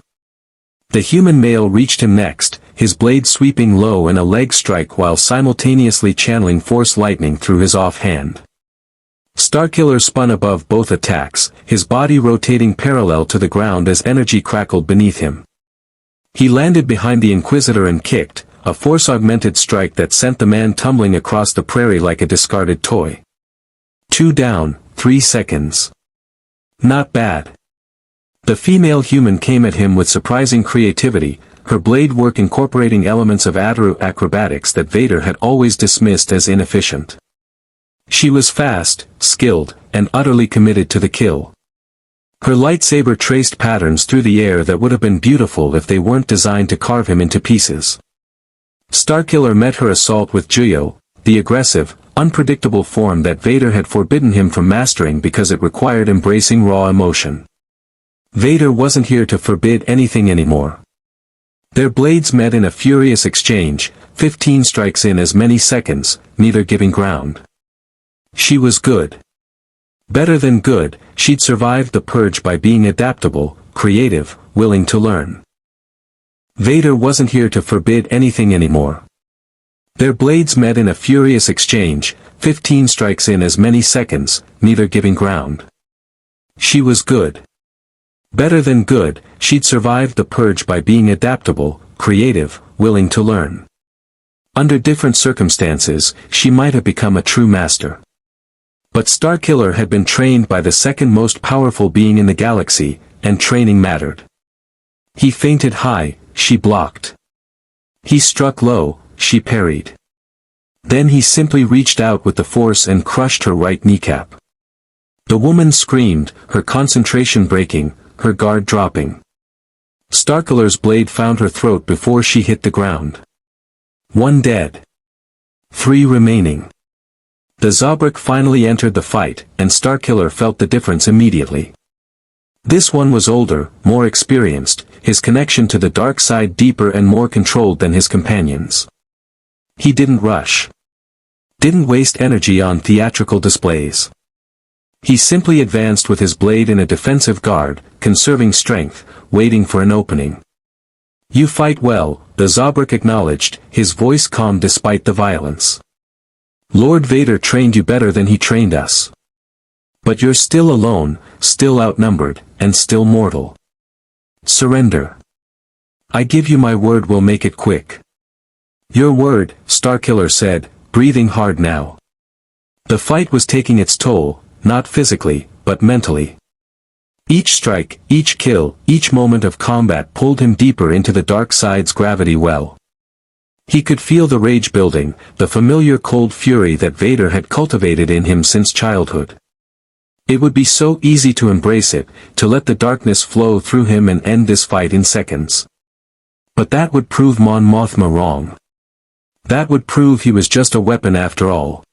[SPEAKER 1] The human male reached him next, his blade sweeping low and a leg strike while simultaneously channeling force lightning through his offhand. Starkiller spun above both attacks, his body rotating parallel to the ground as energy crackled beneath him. He landed behind the Inquisitor and kicked, a force-augmented strike that sent the man tumbling across the prairie like a discarded toy. 2 down, 3 seconds. Not bad. The female human came at him with surprising creativity, her blade work incorporating elements of Ataru acrobatics that Vader had always dismissed as inefficient. She was fast, skilled, and utterly committed to the kill. Her lightsaber traced patterns through the air that would have been beautiful if they weren't designed to carve him into pieces. Starkiller met her assault with Juyo, the aggressive, unpredictable form that Vader had forbidden him from mastering because it required embracing raw emotion. Vader wasn't here to forbid anything anymore. Their blades met in a furious exchange, 15 strikes in as many seconds, neither giving ground. She was good. Better than good, she'd survived the purge by being adaptable, creative, willing to learn. Vader wasn't here to forbid anything anymore. Their blades met in a furious exchange, 15 strikes in as many seconds, neither giving ground. She was good. Better than good, she'd survived the purge by being adaptable, creative, willing to learn. Under different circumstances, she might have become a true master. But Starkiller had been trained by the second most powerful being in the galaxy, and training mattered. He feinted high, she blocked. He struck low, she parried. Then he simply reached out with the force and crushed her right kneecap. The woman screamed, her concentration breaking, her guard dropping. Starkiller's blade found her throat before she hit the ground. 1 dead. 3 remaining. The Zabrak finally entered the fight, and Starkiller felt the difference immediately. This one was older, more experienced, his connection to the dark side deeper and more controlled than his companions. He didn't rush. Didn't waste energy on theatrical displays. He simply advanced with his blade in a defensive guard, conserving strength, waiting for an opening. You fight well, the Zabrak acknowledged, his voice calm despite the violence. Lord Vader trained you better than he trained us. But you're still alone, still outnumbered, and still mortal. Surrender. I give you my word we'll make it quick. Your word, Starkiller said, breathing hard now. The fight was taking its toll, not physically, but mentally. Each strike, each kill, each moment of combat pulled him deeper into the dark side's gravity well. He could feel the rage building, the familiar cold fury that Vader had cultivated in him since childhood. It would be so easy to embrace it, to let the darkness flow through him and end this fight in seconds. But that would prove Mon Mothma wrong. That would prove he was just a weapon after all.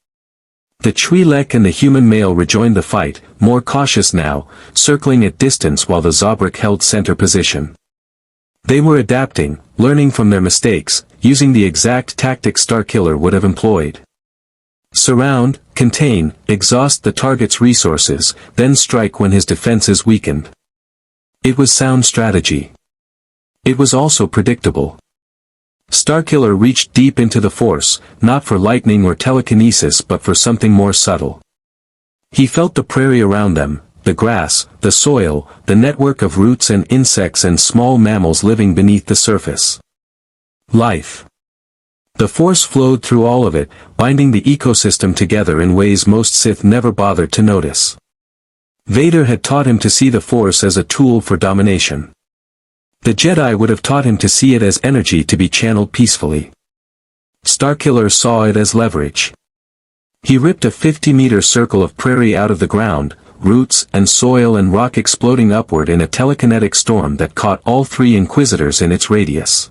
[SPEAKER 1] The Twi'lek and the human male rejoined the fight, more cautious now, circling at distance while the Zabrak held center position. They were adapting, learning from their mistakes, using the exact tactics Starkiller would have employed. Surround, contain, exhaust the target's resources, then strike when his defenses weakened. It was sound strategy. It was also predictable. Starkiller reached deep into the Force, not for lightning or telekinesis but for something more subtle. He felt the prairie around them, the grass, the soil, the network of roots and insects and small mammals living beneath the surface. Life. The Force flowed through all of it, binding the ecosystem together in ways most Sith never bothered to notice. Vader had taught him to see the Force as a tool for domination. The Jedi would have taught him to see it as energy to be channeled peacefully. Starkiller saw it as leverage. He ripped a 50-meter circle of prairie out of the ground, roots and soil and rock exploding upward in a telekinetic storm that caught all 3 Inquisitors in its radius.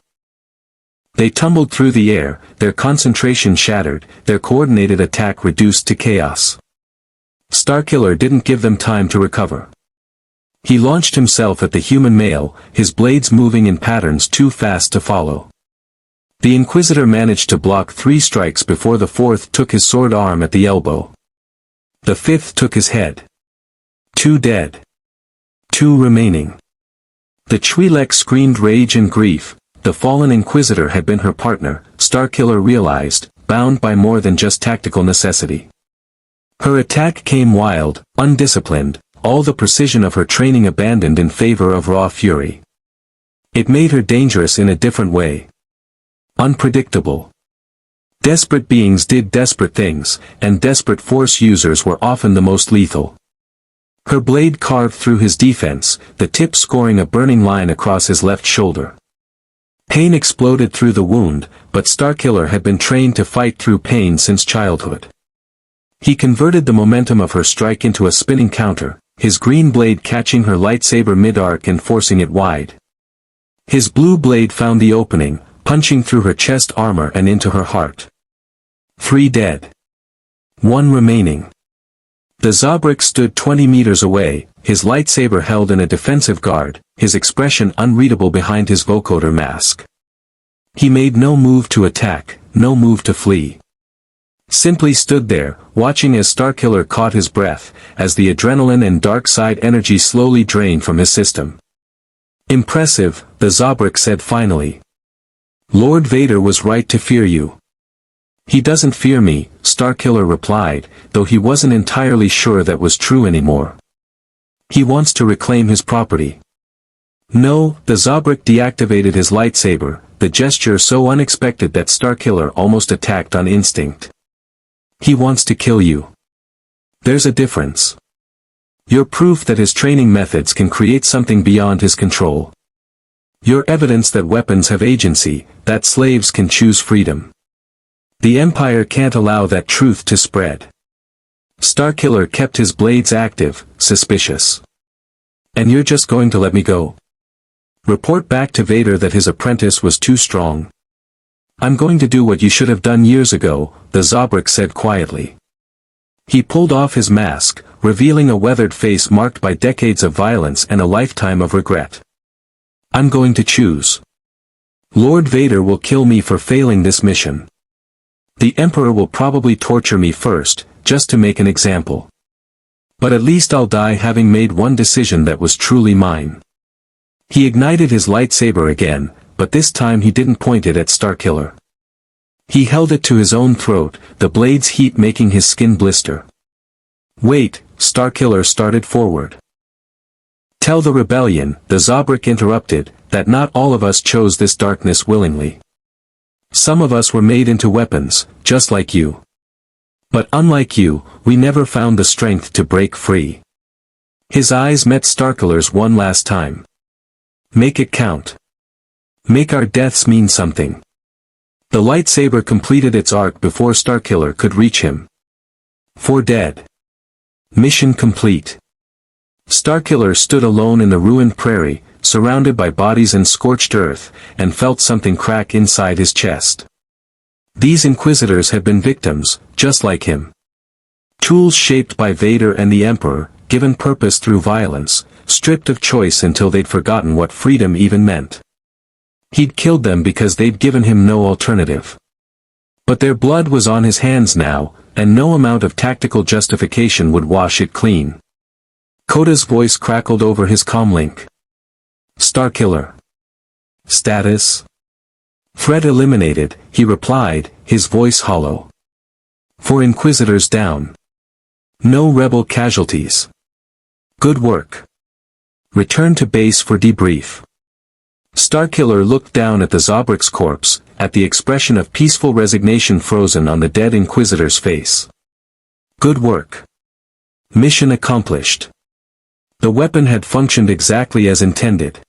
[SPEAKER 1] They tumbled through the air, their concentration shattered, their coordinated attack reduced to chaos. Starkiller didn't give them time to recover. He launched himself at the human male, his blades moving in patterns too fast to follow. The Inquisitor managed to block 3 strikes before the 4th took his sword arm at the elbow. The 5th took his head. 2 dead. 2 remaining. The Twi'lek screamed rage and grief. The fallen Inquisitor had been her partner, Starkiller realized, bound by more than just tactical necessity. Her attack came wild, undisciplined, all the precision of her training abandoned in favor of raw fury. It made her dangerous in a different way. Unpredictable. Desperate beings did desperate things, and desperate force users were often the most lethal. Her blade carved through his defense, the tip scoring a burning line across his left shoulder. Pain exploded through the wound, but Starkiller had been trained to fight through pain since childhood. He converted the momentum of her strike into a spinning counter, his green blade catching her lightsaber mid-arc and forcing it wide. His blue blade found the opening, punching through her chest armor and into her heart. 3 dead. 1 remaining. The Zabrak stood 20 meters away, his lightsaber held in a defensive guard, his expression unreadable behind his vocoder mask. He made no move to attack, no move to flee. Simply stood there, watching as Starkiller caught his breath, as the adrenaline and dark side energy slowly drained from his system. Impressive, the Zabrak said finally. Lord Vader was right to fear you. He doesn't fear me, Starkiller replied, though he wasn't entirely sure that was true anymore. He wants to reclaim his property. No, the Zabrak deactivated his lightsaber, the gesture so unexpected that Starkiller almost attacked on instinct. He wants to kill you. There's a difference. You're proof that his training methods can create something beyond his control. You're evidence that weapons have agency, that slaves can choose freedom. The Empire can't allow that truth to spread. Starkiller kept his blades active, suspicious. And you're just going to let me go? Report back to Vader that his apprentice was too strong. I'm going to do what you should have done years ago, the Zabrak said quietly. He pulled off his mask, revealing a weathered face marked by decades of violence and a lifetime of regret. I'm going to choose. Lord Vader will kill me for failing this mission. The Emperor will probably torture me first, just to make an example. But at least I'll die having made one decision that was truly mine. He ignited his lightsaber again, but this time he didn't point it at Starkiller. He held it to his own throat, the blade's heat making his skin blister. Wait, Starkiller started forward. Tell the rebellion, the Zabrak interrupted, that not all of us chose this darkness willingly. Some of us were made into weapons, just like you. But unlike you, we never found the strength to break free. His eyes met Starkiller's one last time. Make it count. Make our deaths mean something. The lightsaber completed its arc before Starkiller could reach him. 4 dead. Mission complete. Starkiller stood alone in the ruined prairie, surrounded by bodies and scorched earth, and felt something crack inside his chest. These Inquisitors had been victims, just like him. Tools shaped by Vader and the Emperor, given purpose through violence, stripped of choice until they'd forgotten what freedom even meant. He'd killed them because they'd given him no alternative. But their blood was on his hands now, and no amount of tactical justification would wash it clean. Koda's voice crackled over his comlink. Starkiller. Status? Threat eliminated, he replied, his voice hollow. 4 Inquisitors down. No rebel casualties. Good work. Return to base for debrief. Starkiller looked down at the Zabrak's corpse, at the expression of peaceful resignation frozen on the dead Inquisitor's face. Good work. Mission accomplished. The weapon had functioned exactly as intended.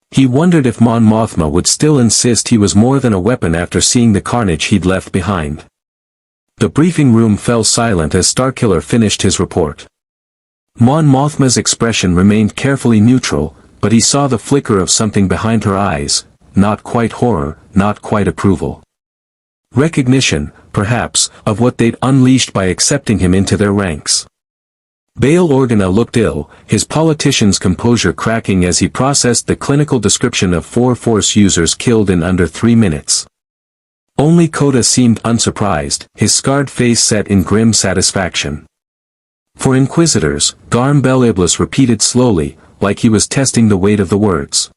[SPEAKER 1] He wondered if Mon Mothma would still insist he was more than a weapon after seeing the carnage he'd left behind. The briefing room fell silent as Starkiller finished his report. Mon Mothma's expression remained carefully neutral, but he saw the flicker of something behind her eyes, not quite horror, not quite approval. Recognition, perhaps, of what they'd unleashed by accepting him into their ranks. Bail Organa looked ill, his politician's composure cracking as he processed the clinical description of 4 Force users killed in under 3 minutes. Only Koda seemed unsurprised, his scarred face set in grim satisfaction. For Inquisitors, Garm Beliblis repeated slowly, like he was testing the weight of the words.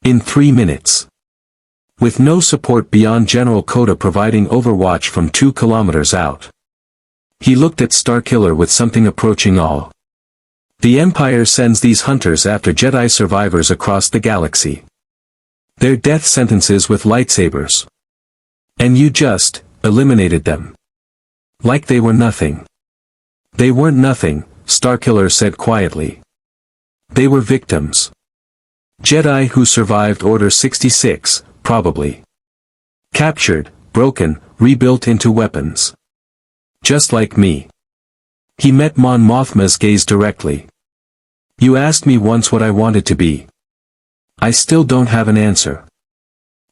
[SPEAKER 1] In 3 minutes. With no support beyond General Coda providing overwatch from 2 kilometers out. He looked at Starkiller with something approaching awe. The Empire sends these hunters after Jedi survivors across the galaxy. Their death sentences with lightsabers. And you just eliminated them. Like they were nothing. They weren't nothing, Starkiller said quietly. They were victims. Jedi who survived Order 66, probably. Captured, broken, rebuilt into weapons. Just like me. He met Mon Mothma's gaze directly. You asked me once what I wanted to be. I still don't have an answer.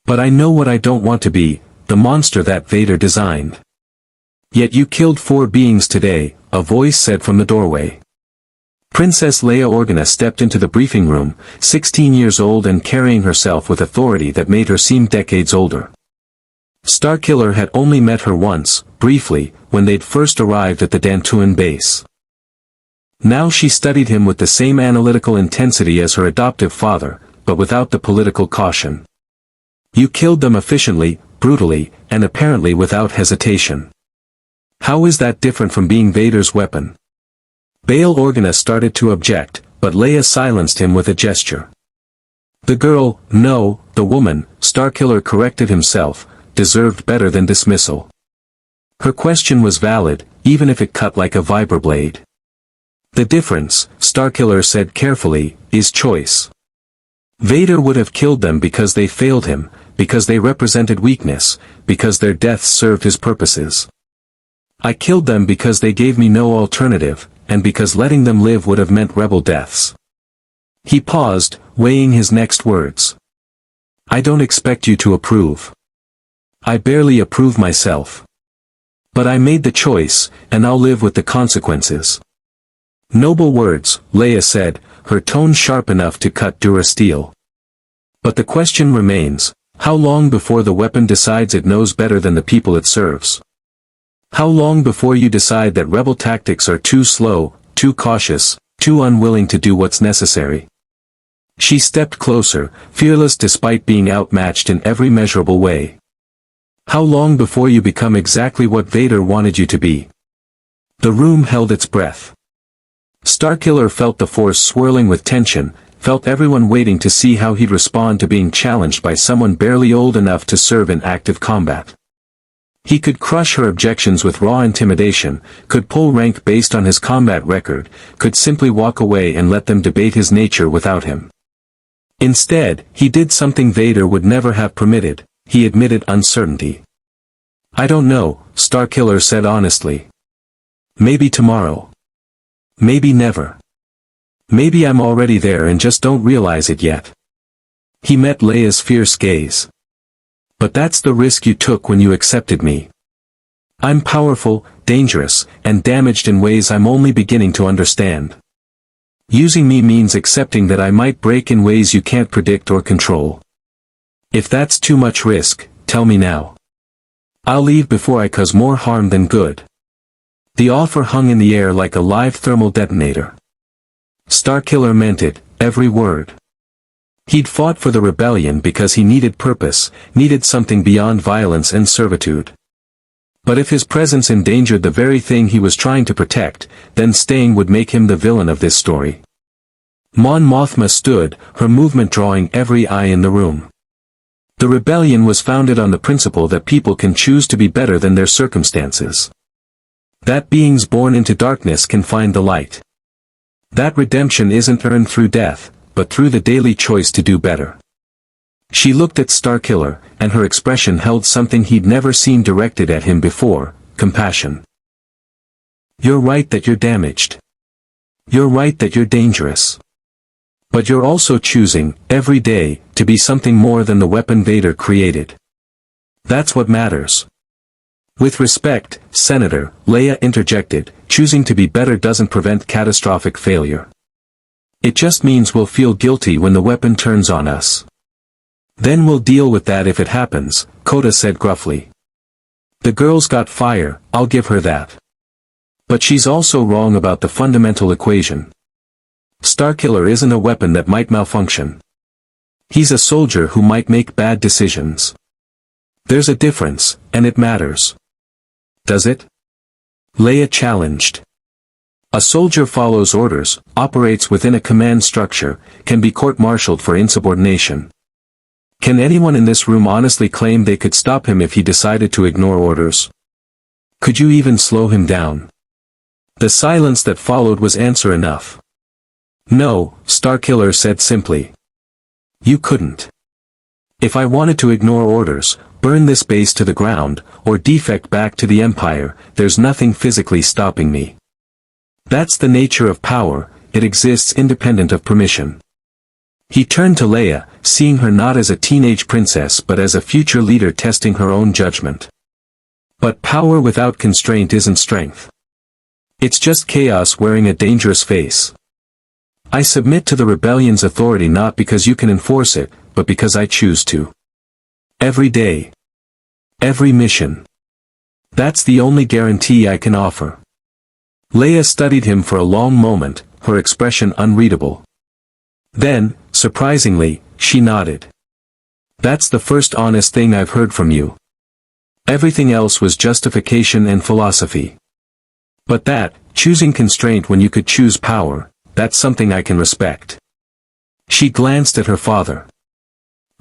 [SPEAKER 1] But I know what I don't want to be, the monster that Vader designed. Yet you killed 4 beings today, a voice said from the doorway. Princess Leia Organa stepped into the briefing room, 16 years old and carrying herself with authority that made her seem decades older. Starkiller had only met her once, briefly, when they'd first arrived at the Dantooine base. Now she studied him with the same analytical intensity as her adoptive father, but without the political caution. You killed them efficiently, brutally, and apparently without hesitation. How is that different from being Vader's weapon? Bail Organa started to object, but Leia silenced him with a gesture. The girl, no, the woman, Starkiller corrected himself, deserved better than dismissal. Her question was valid, even if it cut like a viperblade. The difference, Starkiller said carefully, is choice. Vader would have killed them because they failed him, because they represented weakness, because their deaths served his purposes. I killed them because they gave me no alternative, and because letting them live would have meant rebel deaths. He paused, weighing his next words. I don't expect you to approve. I barely approve myself. But I made the choice, and I'll live with the consequences. Noble words, Leia said, her tone sharp enough to cut dura steel. But the question remains, how long before the weapon decides it knows better than the people it serves? How long before you decide that rebel tactics are too slow, too cautious, too unwilling to do what's necessary? She stepped closer, fearless despite being outmatched in every measurable way. How long before you become exactly what Vader wanted you to be? The room held its breath. Starkiller felt the force swirling with tension, felt everyone waiting to see how he'd respond to being challenged by someone barely old enough to serve in active combat. He could crush her objections with raw intimidation, could pull rank based on his combat record, could simply walk away and let them debate his nature without him. Instead, he did something Vader would never have permitted, he admitted uncertainty. I don't know, Starkiller said honestly. Maybe tomorrow. Maybe never. Maybe I'm already there and just don't realize it yet. He met Leia's fierce gaze. But that's the risk you took when you accepted me. I'm powerful, dangerous, and damaged in ways I'm only beginning to understand. Using me means accepting that I might break in ways you can't predict or control. If that's too much risk, tell me now. I'll leave before I cause more harm than good. The offer hung in the air like a live thermal detonator. Starkiller meant it, every word. He'd fought for the rebellion because he needed purpose, needed something beyond violence and servitude. But if his presence endangered the very thing he was trying to protect, then staying would make him the villain of this story. Mon Mothma stood, her movement drawing every eye in the room. The rebellion was founded on the principle that people can choose to be better than their circumstances. That beings born into darkness can find the light. That redemption isn't earned through death, but through the daily choice to do better. She looked at Starkiller, and her expression held something he'd never seen directed at him before, compassion. You're right that you're damaged. You're right that you're dangerous. But you're also choosing, every day, to be something more than the weapon Vader created. That's what matters. With respect, Senator, Leia interjected, choosing to be better doesn't prevent catastrophic failure. It just means we'll feel guilty when the weapon turns on us. Then we'll deal with that if it happens, Coda said gruffly. The girl's got fire, I'll give her that. But she's also wrong about the fundamental equation. Starkiller isn't a weapon that might malfunction. He's a soldier who might make bad decisions. There's a difference, and it matters. Does it? Leia challenged. A soldier follows orders, operates within a command structure, can be court-martialed for insubordination. Can anyone in this room honestly claim they could stop him if he decided to ignore orders? Could you even slow him down? The silence that followed was answer enough. No, Starkiller said simply. You couldn't. If I wanted to ignore orders, burn this base to the ground, or defect back to the Empire, there's nothing physically stopping me. That's the nature of power, it exists independent of permission. He turned to Leia, seeing her not as a teenage princess but as a future leader testing her own judgment. But power without constraint isn't strength. It's just chaos wearing a dangerous face. I submit to the rebellion's authority not because you can enforce it, but because I choose to. Every day. Every mission. That's the only guarantee I can offer. Leia studied him for a long moment, her expression unreadable. Then, surprisingly, she nodded. That's the first honest thing I've heard from you. Everything else was justification and philosophy. But that, choosing constraint when you could choose power, that's something I can respect. She glanced at her father.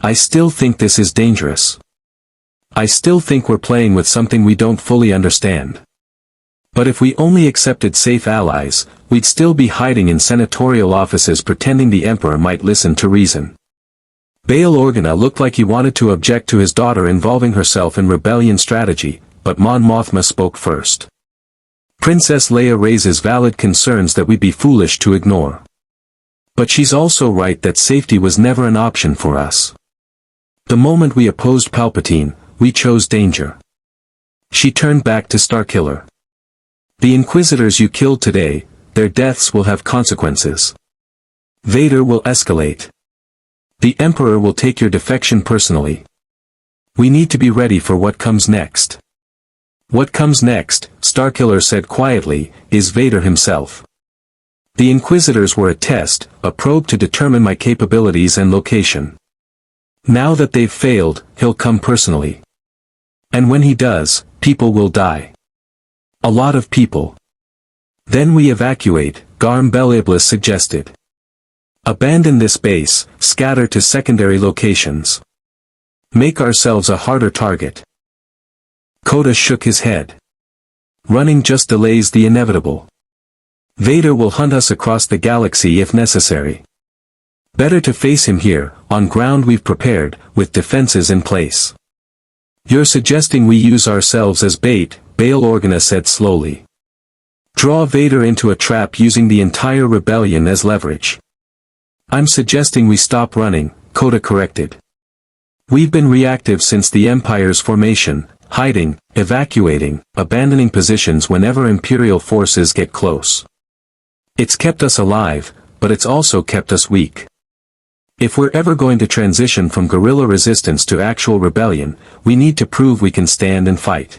[SPEAKER 1] I still think this is dangerous. I still think we're playing with something we don't fully understand. But if we only accepted safe allies, we'd still be hiding in senatorial offices pretending the Emperor might listen to reason. Bail Organa looked like he wanted to object to his daughter involving herself in rebellion strategy, but Mon Mothma spoke first. Princess Leia raises valid concerns that we'd be foolish to ignore. But she's also right that safety was never an option for us. The moment we opposed Palpatine, we chose danger. She turned back to Starkiller. The Inquisitors you killed today, their deaths will have consequences. Vader will escalate. The Emperor will take your defection personally. We need to be ready for what comes next. What comes next, Starkiller said quietly, is Vader himself. The Inquisitors were a test, a probe to determine my capabilities and location. Now that they've failed, he'll come personally. And when he does, people will die. A lot of people. Then we evacuate, Garm Beliblis suggested. Abandon this base, scatter to secondary locations. Make ourselves a harder target. Koda shook his head. Running just delays the inevitable. Vader will hunt us across the galaxy if necessary. Better to face him here, on ground we've prepared, with defenses in place. You're suggesting we use ourselves as bait, Bail Organa said slowly. Draw Vader into a trap using the entire rebellion as leverage. I'm suggesting we stop running, Koda corrected. We've been reactive since the Empire's formation, hiding, evacuating, abandoning positions whenever Imperial forces get close. It's kept us alive, but it's also kept us weak. If we're ever going to transition from guerrilla resistance to actual rebellion, we need to prove we can stand and fight.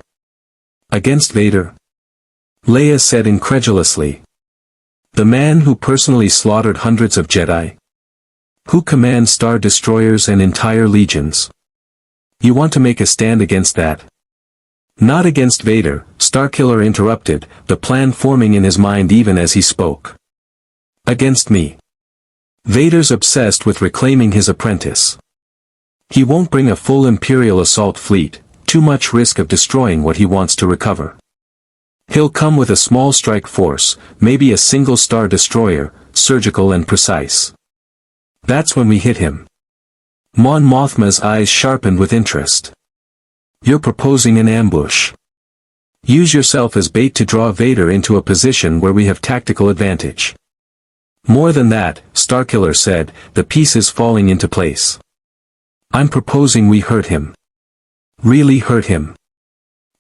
[SPEAKER 1] Against Vader? Leia said incredulously. The man who personally slaughtered hundreds of Jedi? Who commands star destroyers and entire legions? You want to make a stand against that? Not against Vader, Starkiller interrupted, the plan forming in his mind even as he spoke. Against me. Vader's obsessed with reclaiming his apprentice. He won't bring a full Imperial assault fleet, too much risk of destroying what he wants to recover. He'll come with a small strike force, maybe a single star destroyer, surgical and precise. That's when we hit him. Mon Mothma's eyes sharpened with interest. You're proposing an ambush. Use yourself as bait to draw Vader into a position where we have tactical advantage. More than that, Starkiller said, the pieces falling into place. I'm proposing we hurt him. Really hurt him.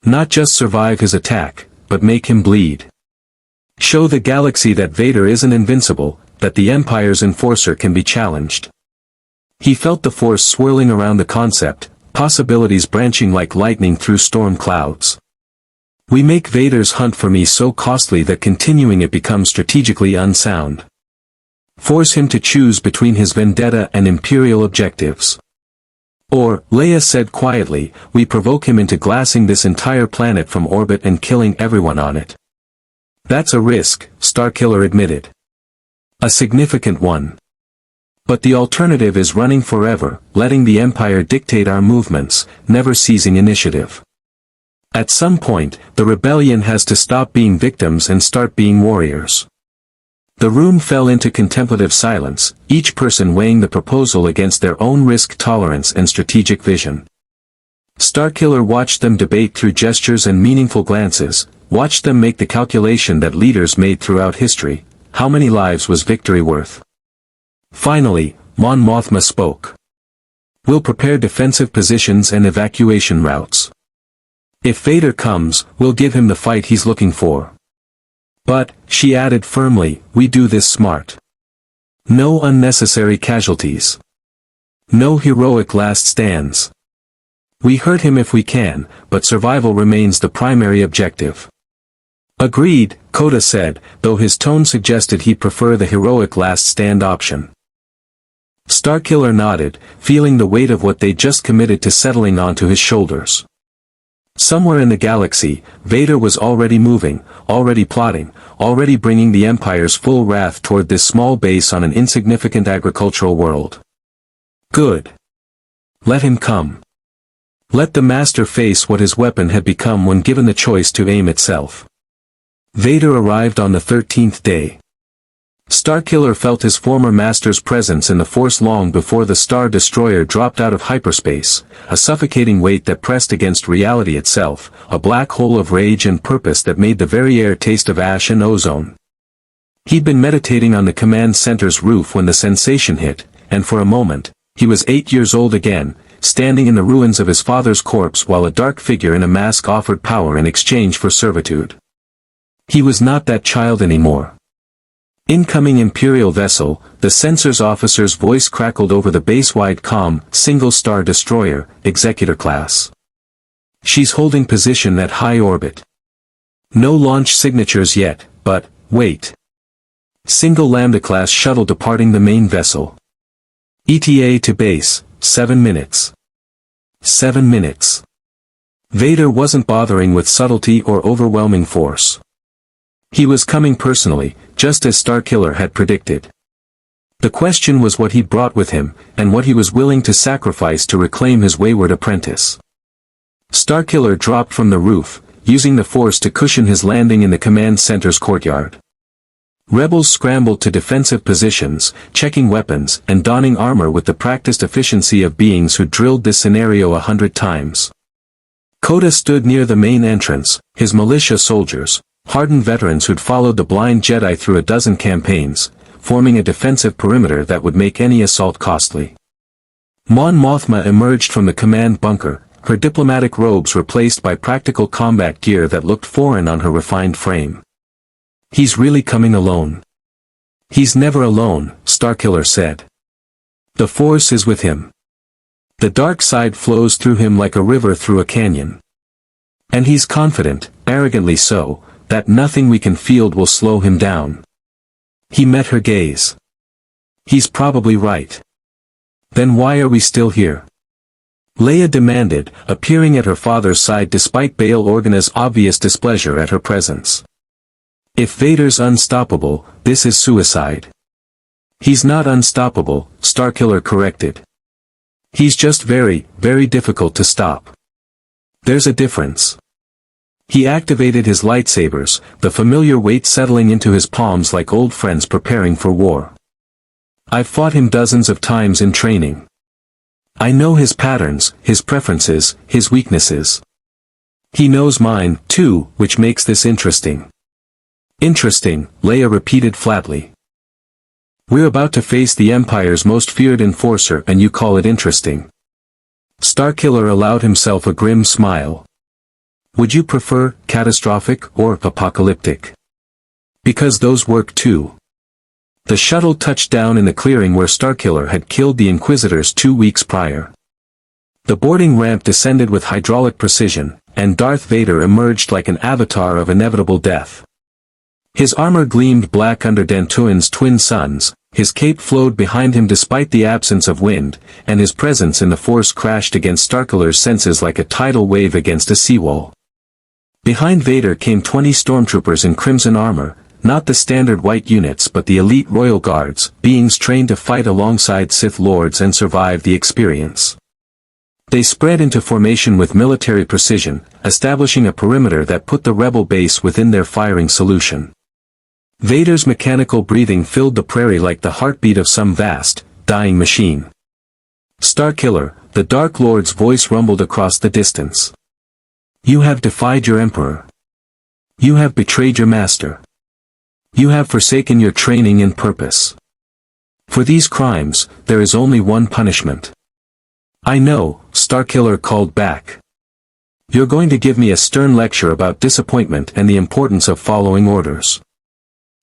[SPEAKER 1] Not just survive his attack, but make him bleed. Show the galaxy that Vader isn't invincible, that the Empire's enforcer can be challenged. He felt the force swirling around the concept, possibilities branching like lightning through storm clouds. We make Vader's hunt for me so costly that continuing it becomes strategically unsound. Force him to choose between his vendetta and imperial objectives. Or, Leia said quietly, we provoke him into glassing this entire planet from orbit and killing everyone on it. That's a risk, Starkiller admitted. A significant one. But the alternative is running forever, letting the Empire dictate our movements, never ceasing initiative. At some point, the rebellion has to stop being victims and start being warriors. The room fell into contemplative silence, each person weighing the proposal against their own risk tolerance and strategic vision. Starkiller watched them debate through gestures and meaningful glances, watched them make the calculation that leaders made throughout history: how many lives was victory worth? Finally, Mon Mothma spoke. We'll prepare defensive positions and evacuation routes. If Vader comes, we'll give him the fight he's looking for. But, she added firmly, we do this smart. No unnecessary casualties. No heroic last stands. We hurt him if we can, but survival remains the primary objective. Agreed, Coda said, though his tone suggested he'd prefer the heroic last stand option. Starkiller nodded, feeling the weight of what they'd just committed to settling onto his shoulders. Somewhere in the galaxy, Vader was already moving, already plotting, already bringing the Empire's full wrath toward this small base on an insignificant agricultural world. Good. Let him come. Let the Master face what his weapon had become when given the choice to aim itself. Vader arrived on the 13th day. Starkiller felt his former master's presence in the Force long before the Star Destroyer dropped out of hyperspace, a suffocating weight that pressed against reality itself, a black hole of rage and purpose that made the very air taste of ash and ozone. He'd been meditating on the command center's roof when the sensation hit, and for a moment, he was 8 years old again, standing in the ruins of his father's corpse while a dark figure in a mask offered power in exchange for servitude. He was not that child anymore. Incoming Imperial vessel, the sensors officer's voice crackled over the base-wide comm, single-star destroyer, executor class. She's holding position at high orbit. No launch signatures yet, but, wait. Single Lambda-class shuttle departing the main vessel. ETA to base, 7 minutes. 7 minutes. Vader wasn't bothering with subtlety or overwhelming force. He was coming personally, just as Starkiller had predicted. The question was what he'd brought with him, and what he was willing to sacrifice to reclaim his wayward apprentice. Starkiller dropped from the roof, using the Force to cushion his landing in the command center's courtyard. Rebels scrambled to defensive positions, checking weapons and donning armor with the practiced efficiency of beings who drilled this scenario 100 times. Coda stood near the main entrance, his militia soldiers, hardened veterans who'd followed the blind Jedi through a dozen campaigns, forming a defensive perimeter that would make any assault costly. Mon Mothma emerged from the command bunker, her diplomatic robes replaced by practical combat gear that looked foreign on her refined frame. He's really coming alone. He's never alone, Starkiller said. The Force is with him. The dark side flows through him like a river through a canyon. And he's confident, arrogantly so, that nothing we can field will slow him down. He met her gaze. He's probably right. Then why are we still here? Leia demanded, appearing at her father's side despite Bail Organa's obvious displeasure at her presence. If Vader's unstoppable, this is suicide. He's not unstoppable, Starkiller corrected. He's just very, very difficult to stop. There's a difference. He activated his lightsabers, the familiar weight settling into his palms like old friends preparing for war. I've fought him dozens of times in training. I know his patterns, his preferences, his weaknesses. He knows mine, too, which makes this interesting. Interesting, Leia repeated flatly. We're about to face the Empire's most feared enforcer and you call it interesting. Starkiller allowed himself a grim smile. Would you prefer catastrophic or apocalyptic? Because those work too. The shuttle touched down in the clearing where Starkiller had killed the Inquisitors 2 weeks prior. The boarding ramp descended with hydraulic precision, and Darth Vader emerged like an avatar of inevitable death. His armor gleamed black under Dantooine's twin suns, his cape flowed behind him despite the absence of wind, and his presence in the Force crashed against Starkiller's senses like a tidal wave against a seawall. Behind Vader came 20 stormtroopers in crimson armor, not the standard white units but the elite royal guards, beings trained to fight alongside Sith Lords and survive the experience. They spread into formation with military precision, establishing a perimeter that put the rebel base within their firing solution. Vader's mechanical breathing filled the prairie like the heartbeat of some vast, dying machine. "Starkiller," the Dark Lord's voice rumbled across the distance. "You have defied your Emperor. You have betrayed your master. You have forsaken your training and purpose. For these crimes, there is only one punishment." "I know," Starkiller called back. "You're going to give me a stern lecture about disappointment and the importance of following orders."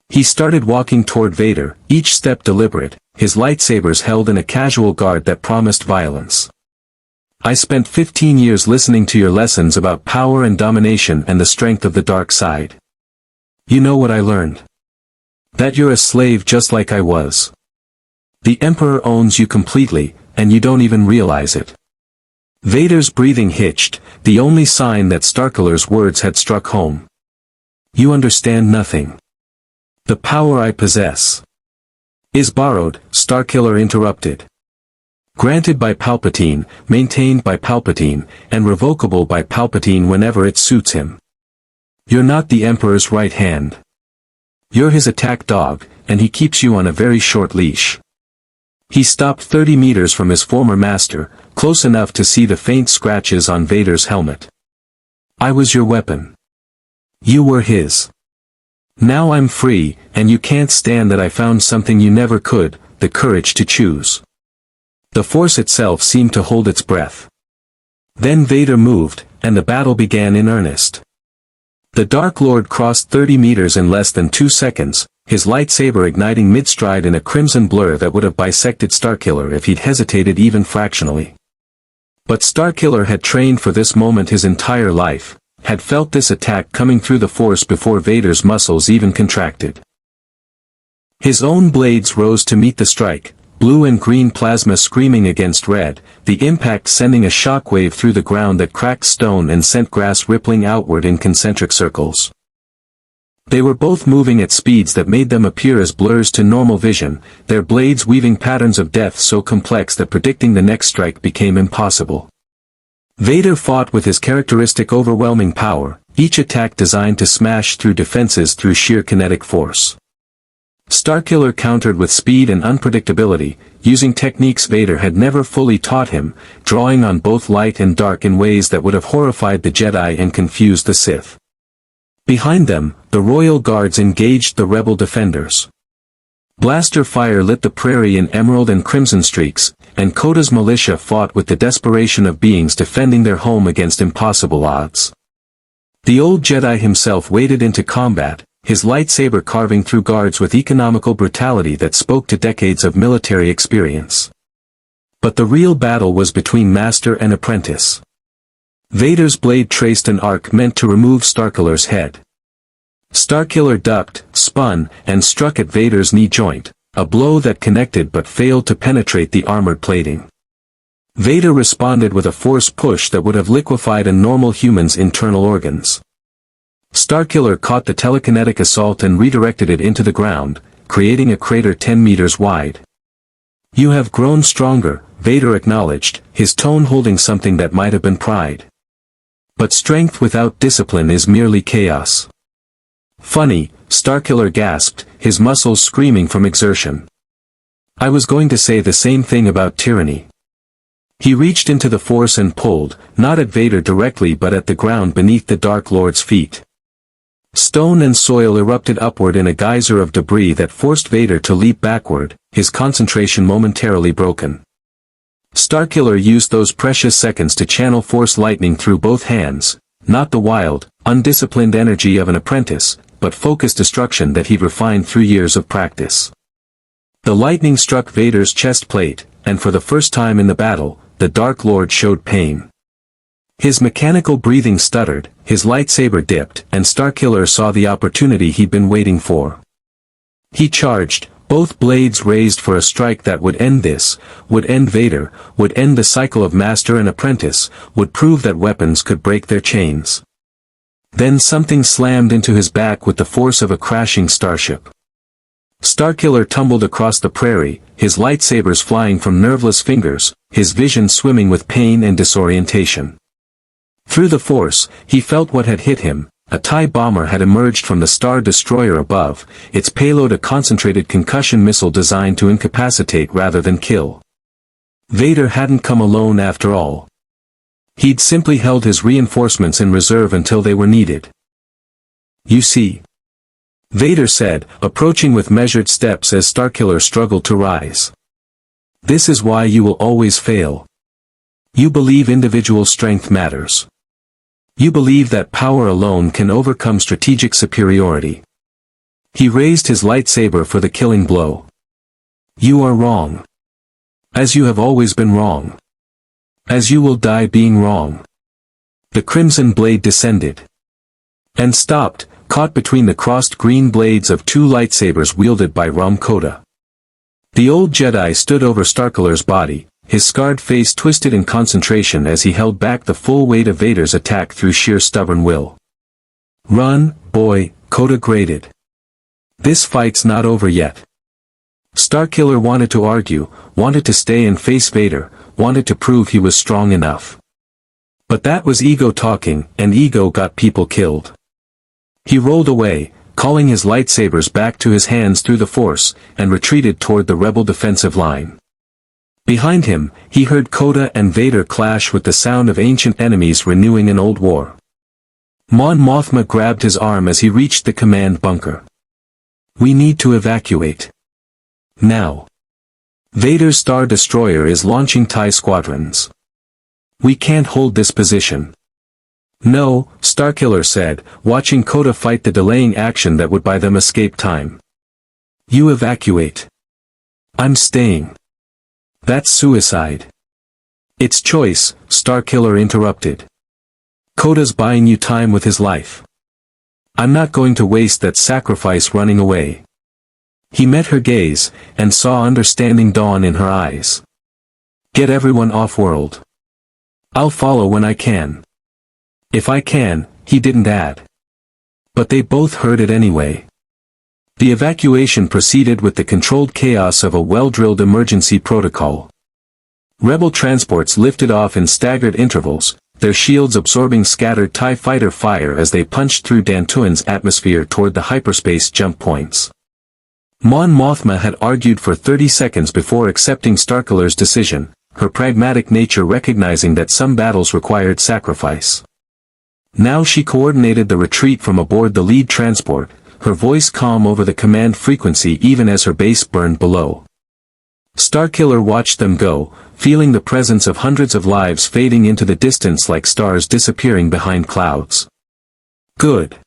[SPEAKER 1] He started walking toward Vader, each step deliberate, his lightsabers held in a casual guard that promised violence. "I spent 15 years listening to your lessons about power and domination and the strength of the dark side. You know what I learned? That you're a slave just like I was. The Emperor owns you completely, and you don't even realize it." Vader's breathing hitched, the only sign that Starkiller's words had struck home. "You understand nothing. The power I possess is borrowed," Starkiller interrupted. "Granted by Palpatine, maintained by Palpatine, and revocable by Palpatine whenever it suits him. You're not the Emperor's right hand. You're his attack dog, and he keeps you on a very short leash." He stopped 30 meters from his former master, close enough to see the faint scratches on Vader's helmet. "I was your weapon. You were his. Now I'm free, and you can't stand that I found something you never could, the courage to choose." The Force itself seemed to hold its breath. Then Vader moved, and the battle began in earnest. The Dark Lord crossed 30 meters in less than 2 seconds, his lightsaber igniting mid-stride in a crimson blur that would have bisected Starkiller if he'd hesitated even fractionally. But Starkiller had trained for this moment his entire life, had felt this attack coming through the Force before Vader's muscles even contracted. His own blades rose to meet the strike, blue and green plasma screaming against red, the impact sending a shockwave through the ground that cracked stone and sent grass rippling outward in concentric circles. They were both moving at speeds that made them appear as blurs to normal vision, their blades weaving patterns of death so complex that predicting the next strike became impossible. Vader fought with his characteristic overwhelming power, each attack designed to smash through defenses through sheer kinetic force. Starkiller countered with speed and unpredictability, using techniques Vader had never fully taught him, drawing on both light and dark in ways that would have horrified the Jedi and confused the Sith. Behind them, the Royal Guards engaged the rebel defenders. Blaster fire lit the prairie in emerald and crimson streaks, and Koda's militia fought with the desperation of beings defending their home against impossible odds. The old Jedi himself waded into combat, his lightsaber carving through guards with economical brutality that spoke to decades of military experience. But the real battle was between master and apprentice. Vader's blade traced an arc meant to remove Starkiller's head. Starkiller ducked, spun, and struck at Vader's knee joint, a blow that connected but failed to penetrate the armored plating. Vader responded with a force push that would have liquefied a normal human's internal organs. Starkiller caught the telekinetic assault and redirected it into the ground, creating a crater 10 meters wide. "You have grown stronger," Vader acknowledged, his tone holding something that might have been pride. "But strength without discipline is merely chaos." "Funny," Starkiller gasped, his muscles screaming from exertion. "I was going to say the same thing about tyranny." He reached into the Force and pulled, not at Vader directly but at the ground beneath the Dark Lord's feet. Stone and soil erupted upward in a geyser of debris that forced Vader to leap backward, his concentration momentarily broken. Starkiller used those precious seconds to channel Force lightning through both hands, not the wild, undisciplined energy of an apprentice, but focused destruction that he'd refined through years of practice. The lightning struck Vader's chest plate, and for the first time in the battle, the Dark Lord showed pain. His mechanical breathing stuttered, his lightsaber dipped, and Starkiller saw the opportunity he'd been waiting for. He charged, Both blades raised for a strike that would end this, would end Vader, would end the cycle of master and apprentice, would prove that weapons could break their chains. Then something slammed into his back with the force of a crashing starship. Starkiller tumbled across the prairie, his lightsabers flying from nerveless fingers, his vision swimming with pain and disorientation. Through the force, he felt what had hit him. A TIE bomber had emerged from the Star Destroyer above, its payload a concentrated concussion missile designed to incapacitate rather than kill. Vader hadn't come alone after all. He'd simply held his reinforcements in reserve until they were needed. "You see," Vader said, approaching with measured steps as Starkiller struggled to rise. "This is why you will always fail. You believe individual strength matters. You believe that power alone can overcome strategic superiority." He raised his lightsaber for the killing blow. "You are wrong. As you have always been wrong. As you will die being wrong." The crimson blade descended. And stopped, caught between the crossed green blades of two lightsabers wielded by Ram Koda. The old Jedi stood over Starkiller's body, his scarred face twisted in concentration as he held back the full weight of Vader's attack through sheer stubborn will. "Run, boy," Koda grated. "This fight's not over yet." Starkiller wanted to argue, wanted to stay and face Vader, wanted to prove he was strong enough. But that was ego talking, and ego got people killed. He rolled away, calling his lightsabers back to his hands through the Force, and retreated toward the rebel defensive line. Behind him, he heard Koda and Vader clash with the sound of ancient enemies renewing an old war. Mon Mothma grabbed his arm as he reached the command bunker. "We need to evacuate. Now. Vader's Star Destroyer is launching TIE squadrons. We can't hold this position." "No," Starkiller said, watching Koda fight the delaying action that would buy them escape time. "You evacuate. I'm staying." "That's suicide." "It's choice," Starkiller interrupted. "Koda's buying you time with his life. I'm not going to waste that sacrifice running away." He met her gaze, and saw understanding dawn in her eyes. "Get everyone off-world. I'll follow when I can. If I can," he didn't add. But they both heard it anyway. The evacuation proceeded with the controlled chaos of a well-drilled emergency protocol. Rebel transports lifted off in staggered intervals, their shields absorbing scattered TIE fighter fire as they punched through Dantooine's atmosphere toward the hyperspace jump points. Mon Mothma had argued for 30 seconds before accepting Starkiller's decision, her pragmatic nature recognizing that some battles required sacrifice. Now she coordinated the retreat from aboard the lead transport, her voice calm over the command frequency even as her base burned below. Starkiller watched them go, feeling the presence of hundreds of lives fading into the distance like stars disappearing behind clouds. Good.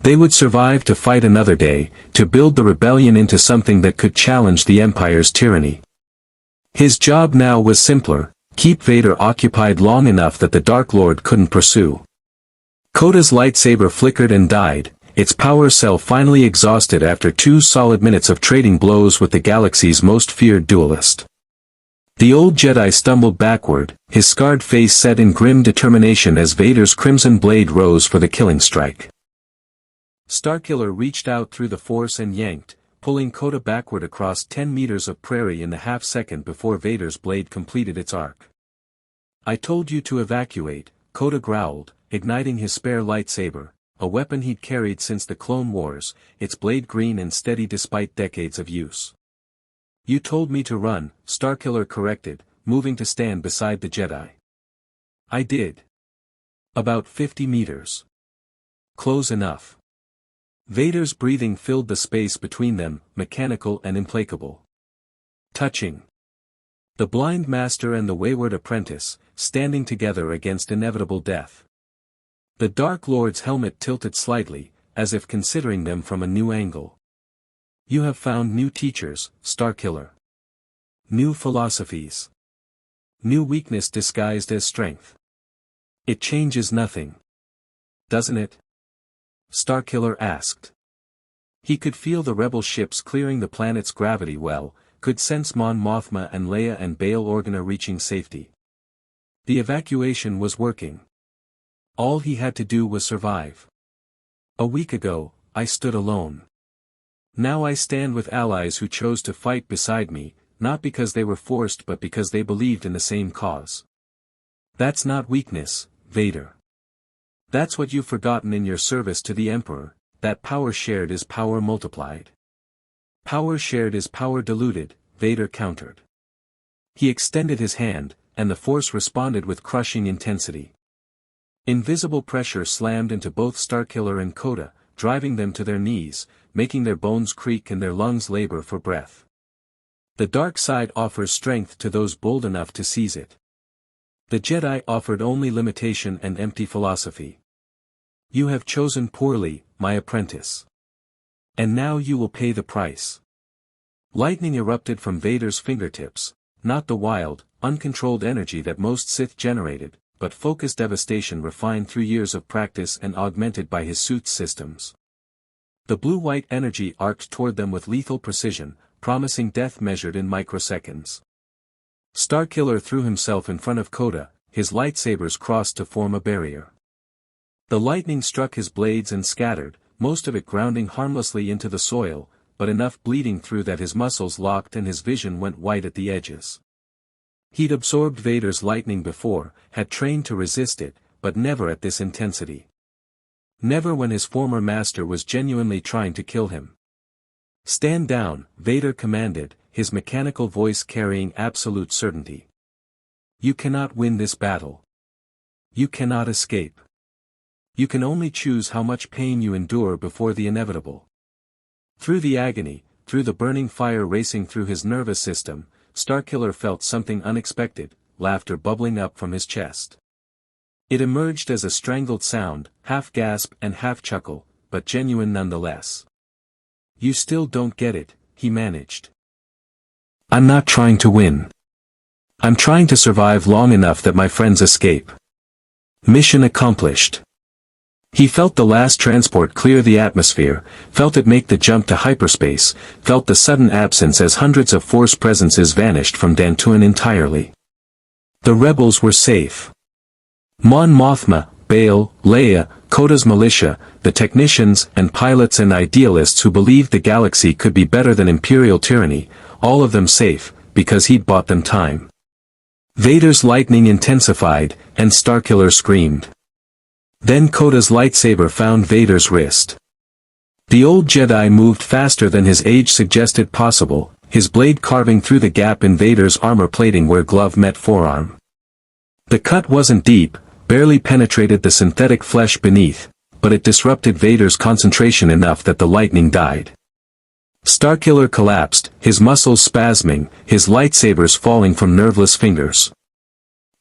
[SPEAKER 1] They would survive to fight another day, to build the rebellion into something that could challenge the Empire's tyranny. His job now was simpler, keep Vader occupied long enough that the Dark Lord couldn't pursue. Koda's lightsaber flickered and died, its power cell finally exhausted after 2 solid minutes of trading blows with the galaxy's most feared duelist. The old Jedi stumbled backward, his scarred face set in grim determination as Vader's crimson blade rose for the killing strike. Starkiller reached out through the Force and yanked, pulling Koda backward across 10 meters of prairie in the half-second before Vader's blade completed its arc. "I told you to evacuate," Koda growled, igniting his spare lightsaber, a weapon he'd carried since the Clone Wars, its blade green and steady despite decades of use. "You told me to run," Starkiller corrected, moving to stand beside the Jedi. "I did. About 50 meters. Close enough." Vader's breathing filled the space between them, mechanical and implacable. Touching. The blind master and the wayward apprentice, standing together against inevitable death. The Dark Lord's helmet tilted slightly, as if considering them from a new angle. "You have found new teachers, Starkiller. New philosophies. New weakness disguised as strength. It changes nothing. Doesn't it?" Starkiller asked. He could feel the rebel ships clearing the planet's gravity well, could sense Mon Mothma and Leia and Bail Organa reaching safety. The evacuation was working. All he had to do was survive. A week ago, I stood alone. Now I stand with allies who chose to fight beside me, not because they were forced but because they believed in the same cause. That's not weakness, Vader. That's what you've forgotten in your service to the Emperor, that power shared is power multiplied. Power shared is power diluted, Vader countered. He extended his hand, and the Force responded with crushing intensity. Invisible pressure slammed into both Starkiller and Coda, driving them to their knees, making their bones creak and their lungs labor for breath. The dark side offers strength to those bold enough to seize it. The Jedi offered only limitation and empty philosophy. You have chosen poorly, my apprentice. And now you will pay the price. Lightning erupted from Vader's fingertips, not the wild, uncontrolled energy that most Sith generated, but focused devastation refined through years of practice and augmented by his suit's systems. The blue-white energy arced toward them with lethal precision, promising death measured in microseconds. Starkiller threw himself in front of Coda, his lightsabers crossed to form a barrier. The lightning struck his blades and scattered, most of it grounding harmlessly into the soil, but enough bleeding through that his muscles locked and his vision went white at the edges. He'd absorbed Vader's lightning before, had trained to resist it, but never at this intensity. Never when his former master was genuinely trying to kill him. Stand down, Vader commanded, his mechanical voice carrying absolute certainty. You cannot win this battle. You cannot escape. You can only choose how much pain you endure before the inevitable. Through the agony, through the burning fire racing through his nervous system, Starkiller felt something unexpected, laughter bubbling up from his chest. It emerged as a strangled sound, half gasp and half chuckle, but genuine nonetheless. You still don't get it, he managed. I'm not trying to win. I'm trying to survive long enough that my friends escape. Mission accomplished. He felt the last transport clear the atmosphere, felt it make the jump to hyperspace, felt the sudden absence as hundreds of Force presences vanished from Dantooine entirely. The rebels were safe. Mon Mothma, Bail, Leia, Coda's militia, the technicians and pilots and idealists who believed the galaxy could be better than imperial tyranny, all of them safe, because he'd bought them time. Vader's lightning intensified, and Starkiller screamed. Then Coda's lightsaber found Vader's wrist. The old Jedi moved faster than his age suggested possible, his blade carving through the gap in Vader's armor plating where glove met forearm. The cut wasn't deep, barely penetrated the synthetic flesh beneath, but it disrupted Vader's concentration enough that the lightning died. Starkiller collapsed, his muscles spasming, his lightsabers falling from nerveless fingers.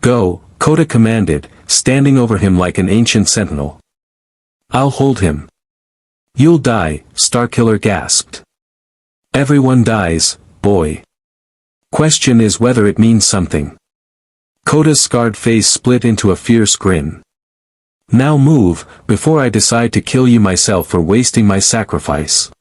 [SPEAKER 1] Go, Coda commanded, standing over him like an ancient sentinel. I'll hold him. You'll die, Starkiller gasped. Everyone dies, boy. Question is whether it means something. Coda's scarred face split into a fierce grin. Now move, before I decide to kill you myself for wasting my sacrifice.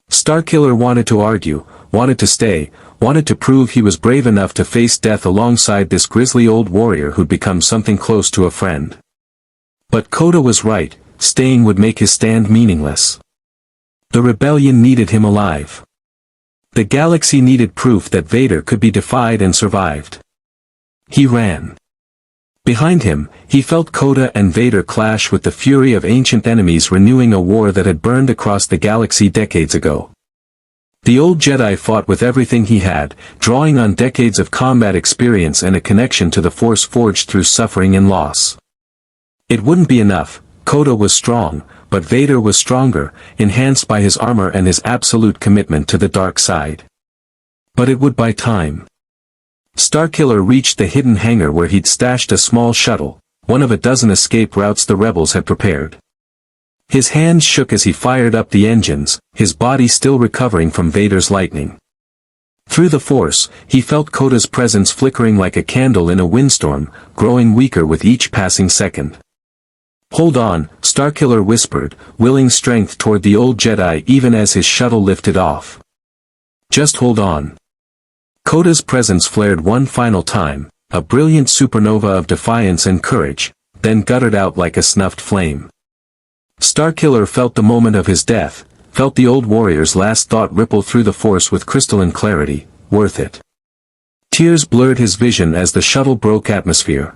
[SPEAKER 1] Starkiller wanted to argue, wanted to stay, wanted to prove he was brave enough to face death alongside this grisly old warrior who'd become something close to a friend. But Coda was right, staying would make his stand meaningless. The rebellion needed him alive. The galaxy needed proof that Vader could be defied and survived. He ran. Behind him, he felt Coda and Vader clash with the fury of ancient enemies renewing a war that had burned across the galaxy decades ago. The old Jedi fought with everything he had, drawing on decades of combat experience and a connection to the Force forged through suffering and loss. It wouldn't be enough, Coda was strong, but Vader was stronger, enhanced by his armor and his absolute commitment to the dark side. But it would buy time. Starkiller reached the hidden hangar where he'd stashed a small shuttle, one of a dozen escape routes the rebels had prepared. His hands shook as he fired up the engines, his body still recovering from Vader's lightning. Through the Force, he felt Coda's presence flickering like a candle in a windstorm, growing weaker with each passing second. Hold on, Starkiller whispered, willing strength toward the old Jedi even as his shuttle lifted off. Just hold on. Koda's presence flared one final time, a brilliant supernova of defiance and courage, then guttered out like a snuffed flame. Starkiller felt the moment of his death, felt the old warrior's last thought ripple through the Force with crystalline clarity, worth it. Tears blurred his vision as the shuttle broke atmosphere.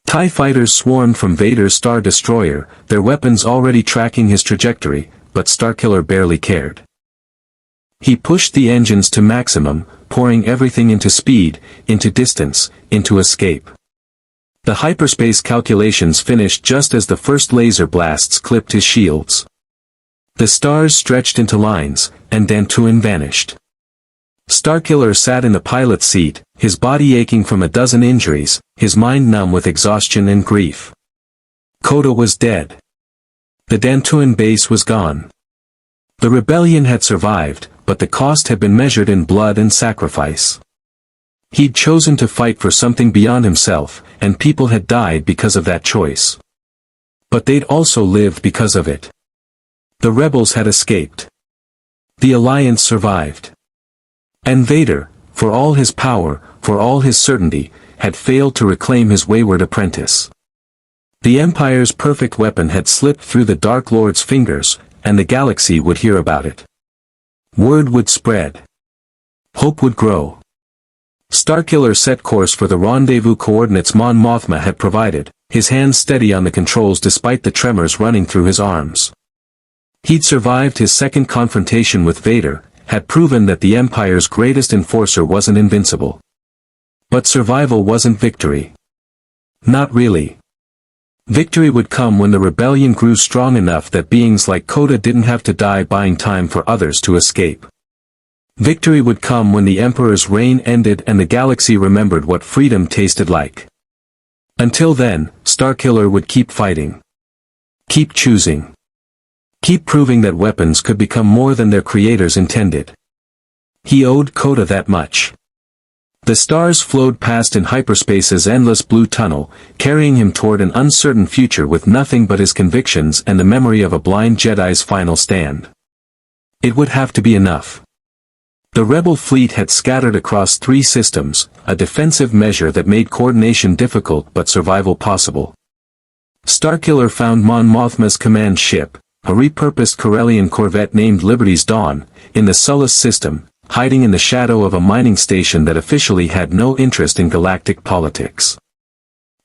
[SPEAKER 1] TIE fighters swarmed from Vader's Star Destroyer, their weapons already tracking his trajectory, but Starkiller barely cared. He pushed the engines to maximum, pouring everything into speed, into distance, into escape. The hyperspace calculations finished just as the first laser blasts clipped his shields. The stars stretched into lines, and Dantooine vanished. Starkiller sat in the pilot's seat, his body aching from a dozen injuries, his mind numb with exhaustion and grief. Koda was dead. The Dantooine base was gone. The rebellion had survived, but the cost had been measured in blood and sacrifice. He'd chosen to fight for something beyond himself, and people had died because of that choice. But they'd also lived because of it. The rebels had escaped. The Alliance survived. And Vader, for all his power, for all his certainty, had failed to reclaim his wayward apprentice. The Empire's perfect weapon had slipped through the Dark Lord's fingers, and the galaxy would hear about it. Word would spread. Hope would grow. Starkiller set course for the rendezvous coordinates Mon Mothma had provided, his hands steady on the controls despite the tremors running through his arms. He'd survived his second confrontation with Vader, had proven that the Empire's greatest enforcer wasn't invincible. But survival wasn't victory. Not really. Victory would come when the rebellion grew strong enough that beings like Koda didn't have to die buying time for others to escape. Victory would come when the Emperor's reign ended and the galaxy remembered what freedom tasted like. Until then, Starkiller would keep fighting. Keep choosing. Keep proving that weapons could become more than their creators intended. He owed Koda that much. The stars flowed past in hyperspace's endless blue tunnel, carrying him toward an uncertain future with nothing but his convictions and the memory of a blind Jedi's final stand. It would have to be enough. The rebel fleet had scattered across 3 systems, a defensive measure that made coordination difficult but survival possible. Starkiller found Mon Mothma's command ship, a repurposed Corellian corvette named Liberty's Dawn, in the Sullust system, hiding in the shadow of a mining station that officially had no interest in galactic politics.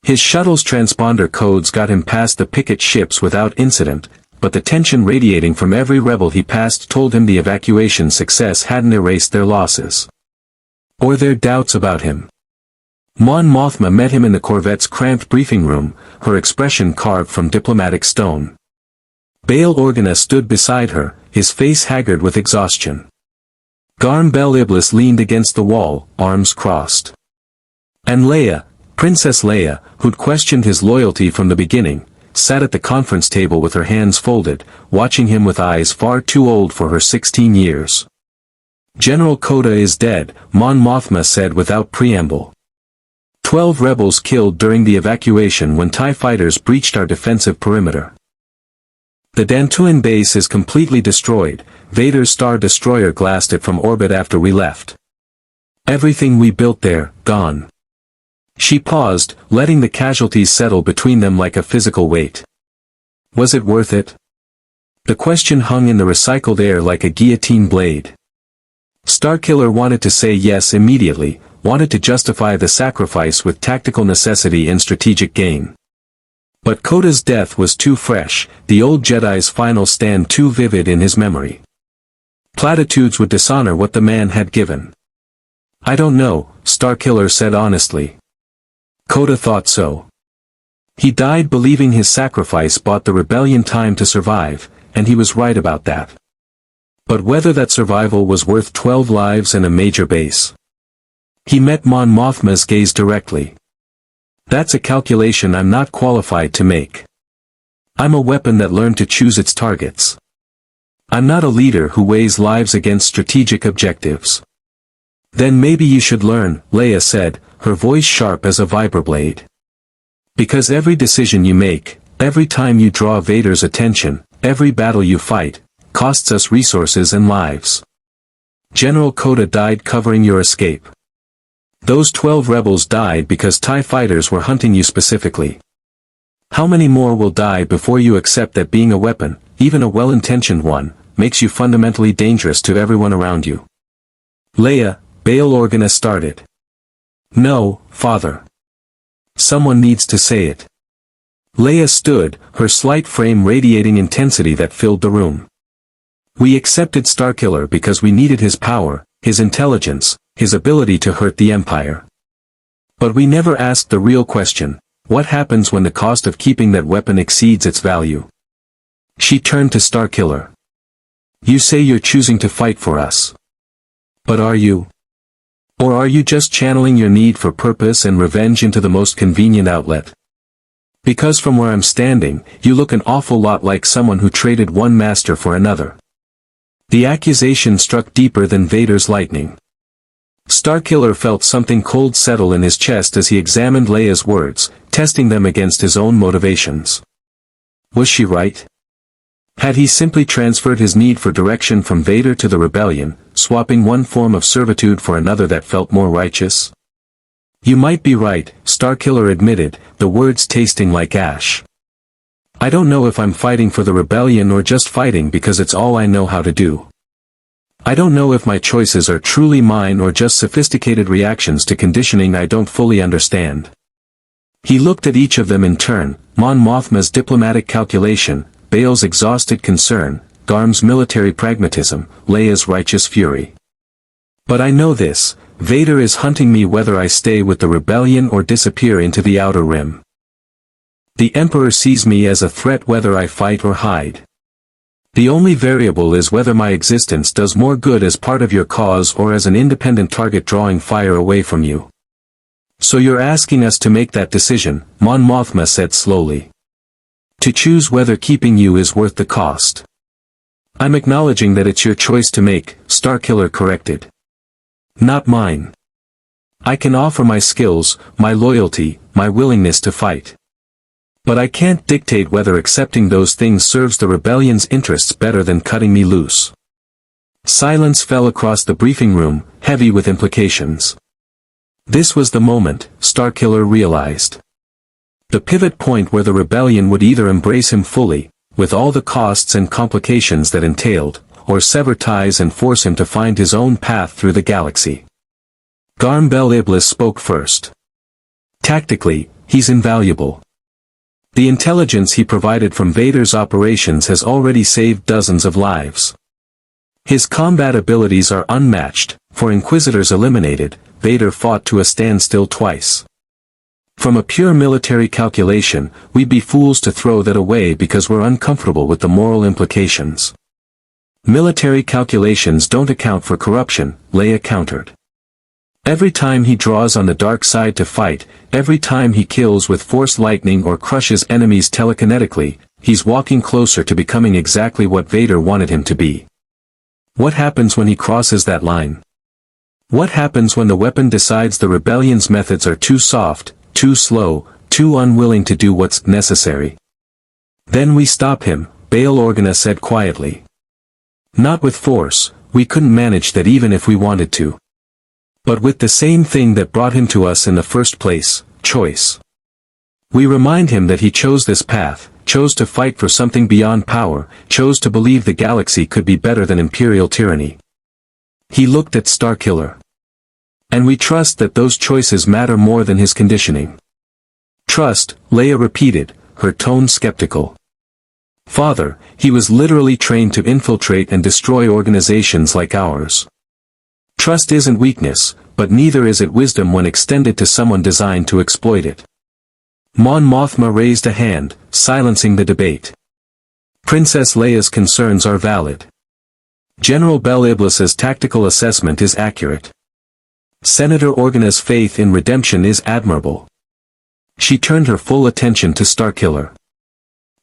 [SPEAKER 1] His shuttle's transponder codes got him past the picket ships without incident, but the tension radiating from every rebel he passed told him the evacuation success hadn't erased their losses. Or their doubts about him. Mon Mothma met him in the corvette's cramped briefing room, her expression carved from diplomatic stone. Bail Organa stood beside her, his face haggard with exhaustion. Garm Bel Iblis leaned against the wall, arms crossed. And Leia, Princess Leia, who'd questioned his loyalty from the beginning, sat at the conference table with her hands folded, watching him with eyes far too old for her 16 years. General Koda is dead, Mon Mothma said without preamble. 12 rebels killed during the evacuation when TIE fighters breached our defensive perimeter. The Dantooine base is completely destroyed, Vader's Star Destroyer glassed it from orbit after we left. Everything we built there, gone. She paused, letting the casualties settle between them like a physical weight. Was it worth it? The question hung in the recycled air like a guillotine blade. Starkiller wanted to say yes immediately, wanted to justify the sacrifice with tactical necessity and strategic gain. But Koda's death was too fresh, the old Jedi's final stand too vivid in his memory. Platitudes would dishonor what the man had given. I don't know, Starkiller said honestly. Koda thought so. He died believing his sacrifice bought the rebellion time to survive, and he was right about that. But whether that survival was worth 12 lives and a major base. He met Mon Mothma's gaze directly. That's a calculation I'm not qualified to make. I'm a weapon that learned to choose its targets. I'm not a leader who weighs lives against strategic objectives. Then maybe you should learn, Leia said, her voice sharp as a vibrablade. Because every decision you make, Every time you draw Vader's attention, every battle you fight, costs us resources and lives. General Coda died covering your escape. Those 12 rebels died because TIE fighters were hunting you specifically. How many more will die before you accept that being a weapon, even a well-intentioned one, makes you fundamentally dangerous to everyone around you? Leia, Bail Organa started. No, Father. Someone needs to say it. Leia stood, her slight frame radiating intensity that filled the room. We accepted Starkiller because we needed his power, his intelligence, his ability to hurt the Empire. But we never asked the real question, what happens when the cost of keeping that weapon exceeds its value? She turned to Starkiller. You say you're choosing to fight for us. But are you? Or are you just channeling your need for purpose and revenge into the most convenient outlet? Because from where I'm standing, you look an awful lot like someone who traded one master for another. The accusation struck deeper than Vader's lightning. Starkiller felt something cold settle in his chest as he examined Leia's words, testing them against his own motivations. Was she right? Had he simply transferred his need for direction from Vader to the rebellion, swapping one form of servitude for another that felt more righteous? You might be right, Starkiller admitted, the words tasting like ash. I don't know if I'm fighting for the rebellion or just fighting because it's all I know how to do. I don't know if my choices are truly mine or just sophisticated reactions to conditioning I don't fully understand. He looked at each of them in turn, Mon Mothma's diplomatic calculation, Bail's exhausted concern, Garm's military pragmatism, Leia's righteous fury. But I know this, Vader is hunting me whether I stay with the rebellion or disappear into the Outer Rim. The Emperor sees me as a threat whether I fight or hide. The only variable is whether my existence does more good as part of your cause or as an independent target drawing fire away from you. So you're asking us to make that decision, Mon Mothma said slowly. To choose whether keeping you is worth the cost. I'm acknowledging that it's your choice to make, Starkiller corrected. Not mine. I can offer my skills, my loyalty, my willingness to fight. But I can't dictate whether accepting those things serves the rebellion's interests better than cutting me loose. Silence fell across the briefing room, heavy with implications. This was the moment, Starkiller realized. The pivot point where the rebellion would either embrace him fully, with all the costs and complications that entailed, or sever ties and force him to find his own path through the galaxy. Garm Bel Iblis spoke first. Tactically, he's invaluable. The intelligence he provided from Vader's operations has already saved dozens of lives. His combat abilities are unmatched, for Inquisitors eliminated, Vader fought to a standstill twice. From a pure military calculation, we'd be fools to throw that away because we're uncomfortable with the moral implications. Military calculations don't account for corruption, Leia countered. Every time he draws on the dark side to fight, every time he kills with force lightning or crushes enemies telekinetically, he's walking closer to becoming exactly what Vader wanted him to be. What happens when he crosses that line? What happens when the weapon decides the rebellion's methods are too soft, too slow, too unwilling to do what's necessary? Then we stop him, Bail Organa said quietly. Not with force, we couldn't manage that even if we wanted to. But with the same thing that brought him to us in the first place, choice. We remind him that he chose this path, chose to fight for something beyond power, chose to believe the galaxy could be better than imperial tyranny. He looked at Starkiller. And we trust that those choices matter more than his conditioning. Trust, Leia repeated, her tone skeptical. Father, he was literally trained to infiltrate and destroy organizations like ours. Trust isn't weakness, but neither is it wisdom when extended to someone designed to exploit it. Mon Mothma raised a hand, silencing the debate. Princess Leia's concerns are valid. General Bel Iblis's tactical assessment is accurate. Senator Organa's faith in redemption is admirable. She turned her full attention to Starkiller.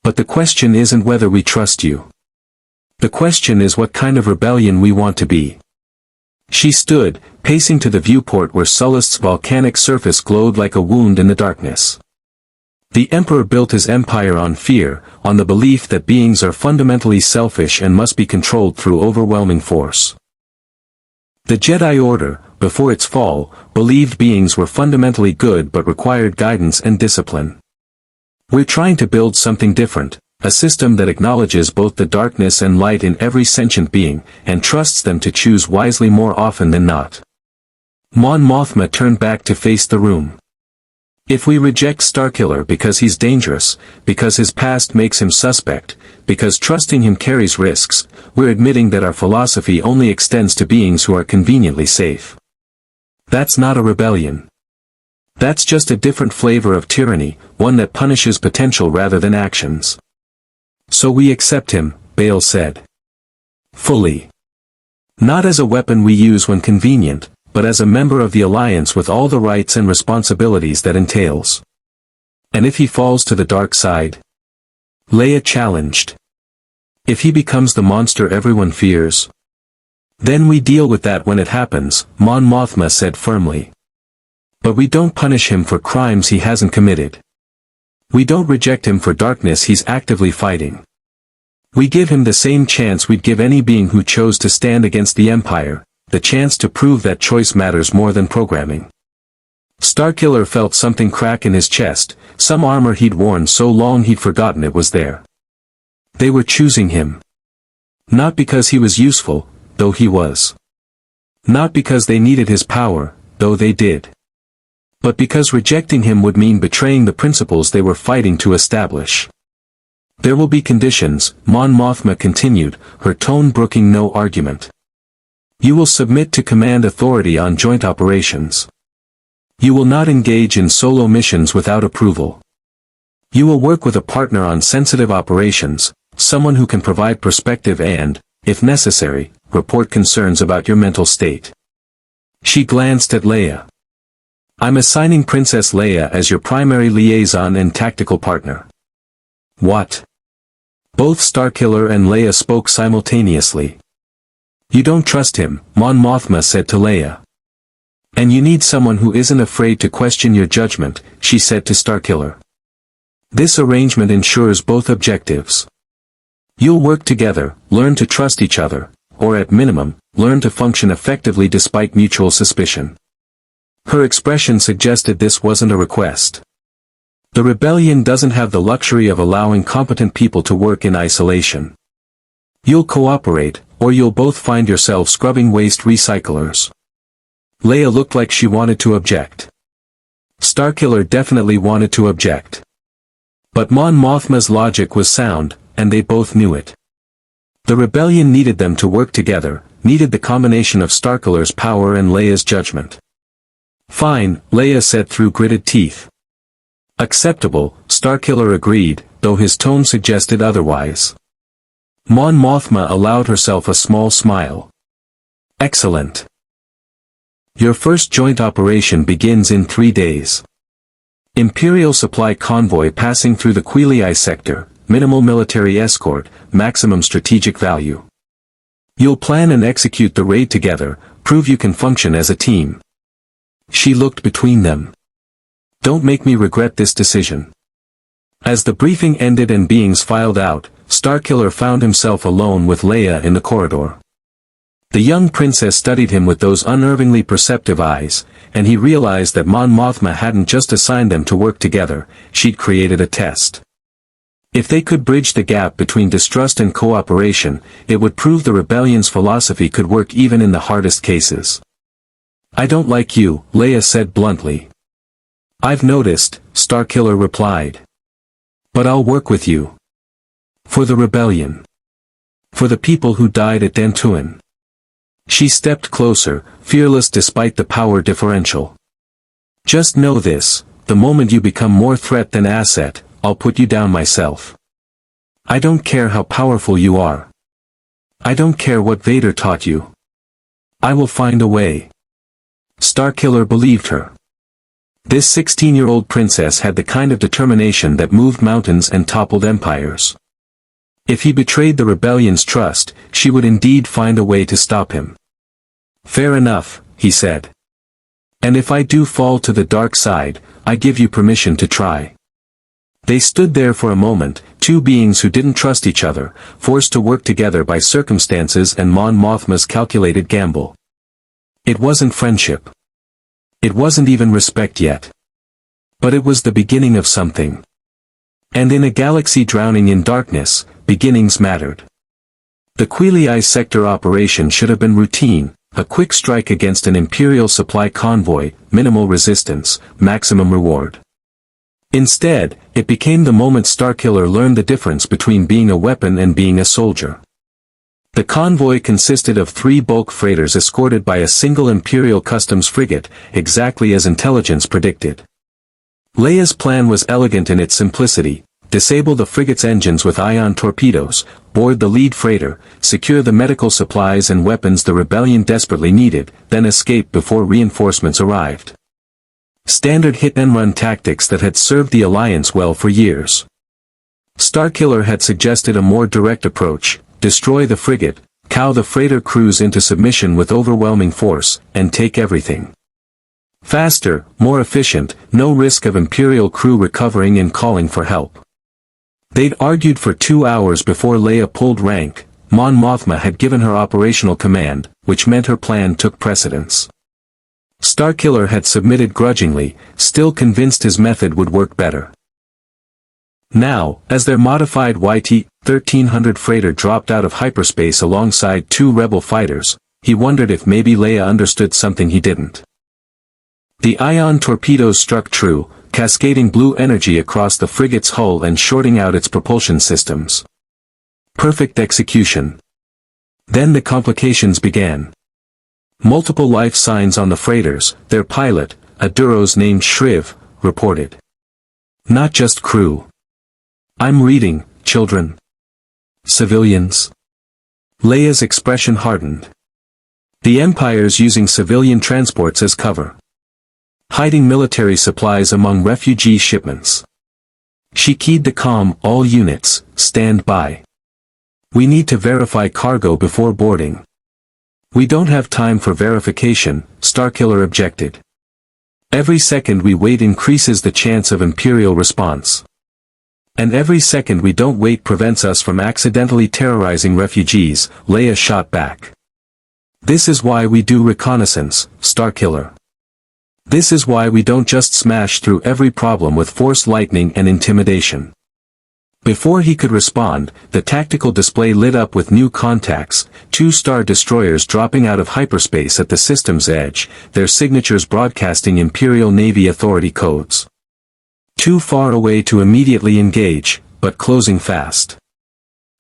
[SPEAKER 1] But the question isn't whether we trust you. The question is what kind of rebellion we want to be. She stood, pacing to the viewport where Sullust's volcanic surface glowed like a wound in the darkness. The Emperor built his empire on fear, on the belief that beings are fundamentally selfish and must be controlled through overwhelming force. The Jedi Order, before its fall, believed beings were fundamentally good but required guidance and discipline. We're trying to build something different, a system that acknowledges both the darkness and light in every sentient being, and trusts them to choose wisely more often than not. Mon Mothma turned back to face the room. If we reject Starkiller because he's dangerous, because his past makes him suspect, because trusting him carries risks, we're admitting that our philosophy only extends to beings who are conveniently safe. That's not a rebellion. That's just a different flavor of tyranny, one that punishes potential rather than actions. So we accept him, Bale said. Fully. Not as a weapon we use when convenient, but as a member of the Alliance with all the rights and responsibilities that entails. And if he falls to the dark side? Leia challenged. If he becomes the monster everyone fears? Then we deal with that when it happens, Mon Mothma said firmly. But we don't punish him for crimes he hasn't committed. We don't reject him for darkness he's actively fighting. We give him the same chance we'd give any being who chose to stand against the Empire, the chance to prove that choice matters more than programming. Starkiller felt something crack in his chest, some armor he'd worn so long he'd forgotten it was there. They were choosing him. Not because he was useful, though he was. Not because they needed his power, though they did. But because rejecting him would mean betraying the principles they were fighting to establish. There will be conditions, Mon Mothma continued, her tone brooking no argument. You will submit to command authority on joint operations. You will not engage in solo missions without approval. You will work with a partner on sensitive operations, someone who can provide perspective and, if necessary, report concerns about your mental state. She glanced at Leia. I'm assigning Princess Leia as your primary liaison and tactical partner. What? Both Starkiller and Leia spoke simultaneously. You don't trust him, Mon Mothma said to Leia. And you need someone who isn't afraid to question your judgment, she said to Starkiller. This arrangement ensures both objectives. You'll work together, learn to trust each other, or at minimum, learn to function effectively despite mutual suspicion. Her expression suggested this wasn't a request. The rebellion doesn't have the luxury of allowing competent people to work in isolation. You'll cooperate, or you'll both find yourselves scrubbing waste recyclers. Leia looked like she wanted to object. Starkiller definitely wanted to object. But Mon Mothma's logic was sound, and they both knew it. The rebellion needed them to work together, needed the combination of Starkiller's power and Leia's judgment. Fine, Leia said through gritted teeth. Acceptable, Starkiller agreed, though his tone suggested otherwise. Mon Mothma allowed herself a small smile. Excellent. Your first joint operation begins in 3 days. Imperial supply convoy passing through the Quilii sector, minimal military escort, maximum strategic value. You'll plan and execute the raid together, prove you can function as a team. She looked between them. Don't make me regret this decision. As the briefing ended and beings filed out, Starkiller found himself alone with Leia in the corridor. The young princess studied him with those unnervingly perceptive eyes, and he realized that Mon Mothma hadn't just assigned them to work together, she'd created a test. If they could bridge the gap between distrust and cooperation, it would prove the rebellion's philosophy could work even in the hardest cases. I don't like you, Leia said bluntly. I've noticed, Starkiller replied. But I'll work with you. For the rebellion. For the people who died at Dantooine. She stepped closer, fearless despite the power differential. Just know this, the moment you become more threat than asset, I'll put you down myself. I don't care how powerful you are. I don't care what Vader taught you. I will find a way. Starkiller believed her. This 16-year-old princess had the kind of determination that moved mountains and toppled empires. If he betrayed the rebellion's trust, she would indeed find a way to stop him. Fair enough, he said. And if I do fall to the dark side, I give you permission to try. They stood there for a moment, two beings who didn't trust each other, forced to work together by circumstances and Mon Mothma's calculated gamble. It wasn't friendship. It wasn't even respect yet. But it was the beginning of something. And in a galaxy drowning in darkness, beginnings mattered. The Queelii sector operation should have been routine, a quick strike against an Imperial supply convoy, minimal resistance, maximum reward. Instead, it became the moment Starkiller learned the difference between being a weapon and being a soldier. The convoy consisted of 3 bulk freighters escorted by a single Imperial customs frigate, exactly as intelligence predicted. Leia's plan was elegant in its simplicity: disable the frigate's engines with ion torpedoes, board the lead freighter, secure the medical supplies and weapons the rebellion desperately needed, then escape before reinforcements arrived. Standard hit-and-run tactics that had served the Alliance well for years. Starkiller had suggested a more direct approach: destroy the frigate, cow the freighter crews into submission with overwhelming force, and take everything. Faster, more efficient, no risk of Imperial crew recovering and calling for help. They'd argued for 2 hours before Leia pulled rank. Mon Mothma had given her operational command, which meant her plan took precedence. Starkiller had submitted grudgingly, still convinced his method would work better. Now, as their modified YT-1300 freighter dropped out of hyperspace alongside 2 rebel fighters, he wondered if maybe Leia understood something he didn't. The ion torpedoes struck true, cascading blue energy across the frigate's hull and shorting out its propulsion systems. Perfect execution. Then the complications began. Multiple life signs on the freighters. Their pilot, a Duros named Shriv, reported. Not just crew. I'm reading, children. Civilians. Leia's expression hardened. The Empire's using civilian transports as cover. Hiding military supplies among refugee shipments. She keyed the comm: all units, stand by. We need to verify cargo before boarding. We don't have time for verification, Starkiller objected. Every second we wait increases the chance of Imperial response. And every second we don't wait prevents us from accidentally terrorizing refugees, Leia shot back. This is why we do reconnaissance, Starkiller. This is why we don't just smash through every problem with force lightning and intimidation. Before he could respond, the tactical display lit up with new contacts: 2 Star Destroyers dropping out of hyperspace at the system's edge, their signatures broadcasting Imperial Navy Authority codes. Too far away to immediately engage, but closing fast.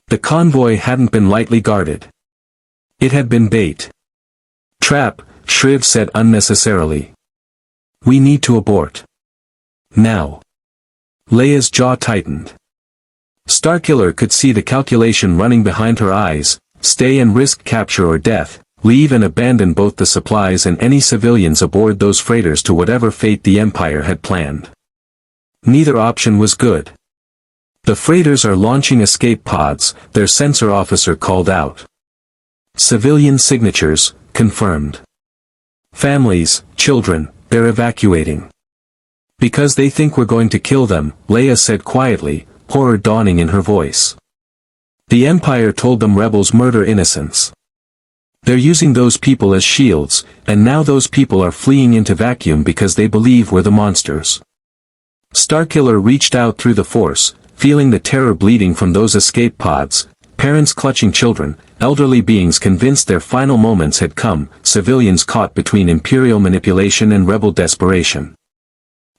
[SPEAKER 1] The convoy hadn't been lightly guarded. It had been bait. Trap, Shriv said unnecessarily. We need to abort. Now. Leia's jaw tightened. Starkiller could see the calculation running behind her eyes: stay and risk capture or death, leave and abandon both the supplies and any civilians aboard those freighters to whatever fate the Empire had planned. Neither option was good. The freighters are launching escape pods, their sensor officer called out. Civilian signatures, confirmed. Families, children, they're evacuating. Because they think we're going to kill them, Leia said quietly, horror dawning in her voice. The Empire told them rebels murder innocents. They're using those people as shields, and now those people are fleeing into vacuum because they believe we're the monsters. Starkiller reached out through the Force, feeling the terror bleeding from those escape pods: parents clutching children, elderly beings convinced their final moments had come, civilians caught between Imperial manipulation and rebel desperation.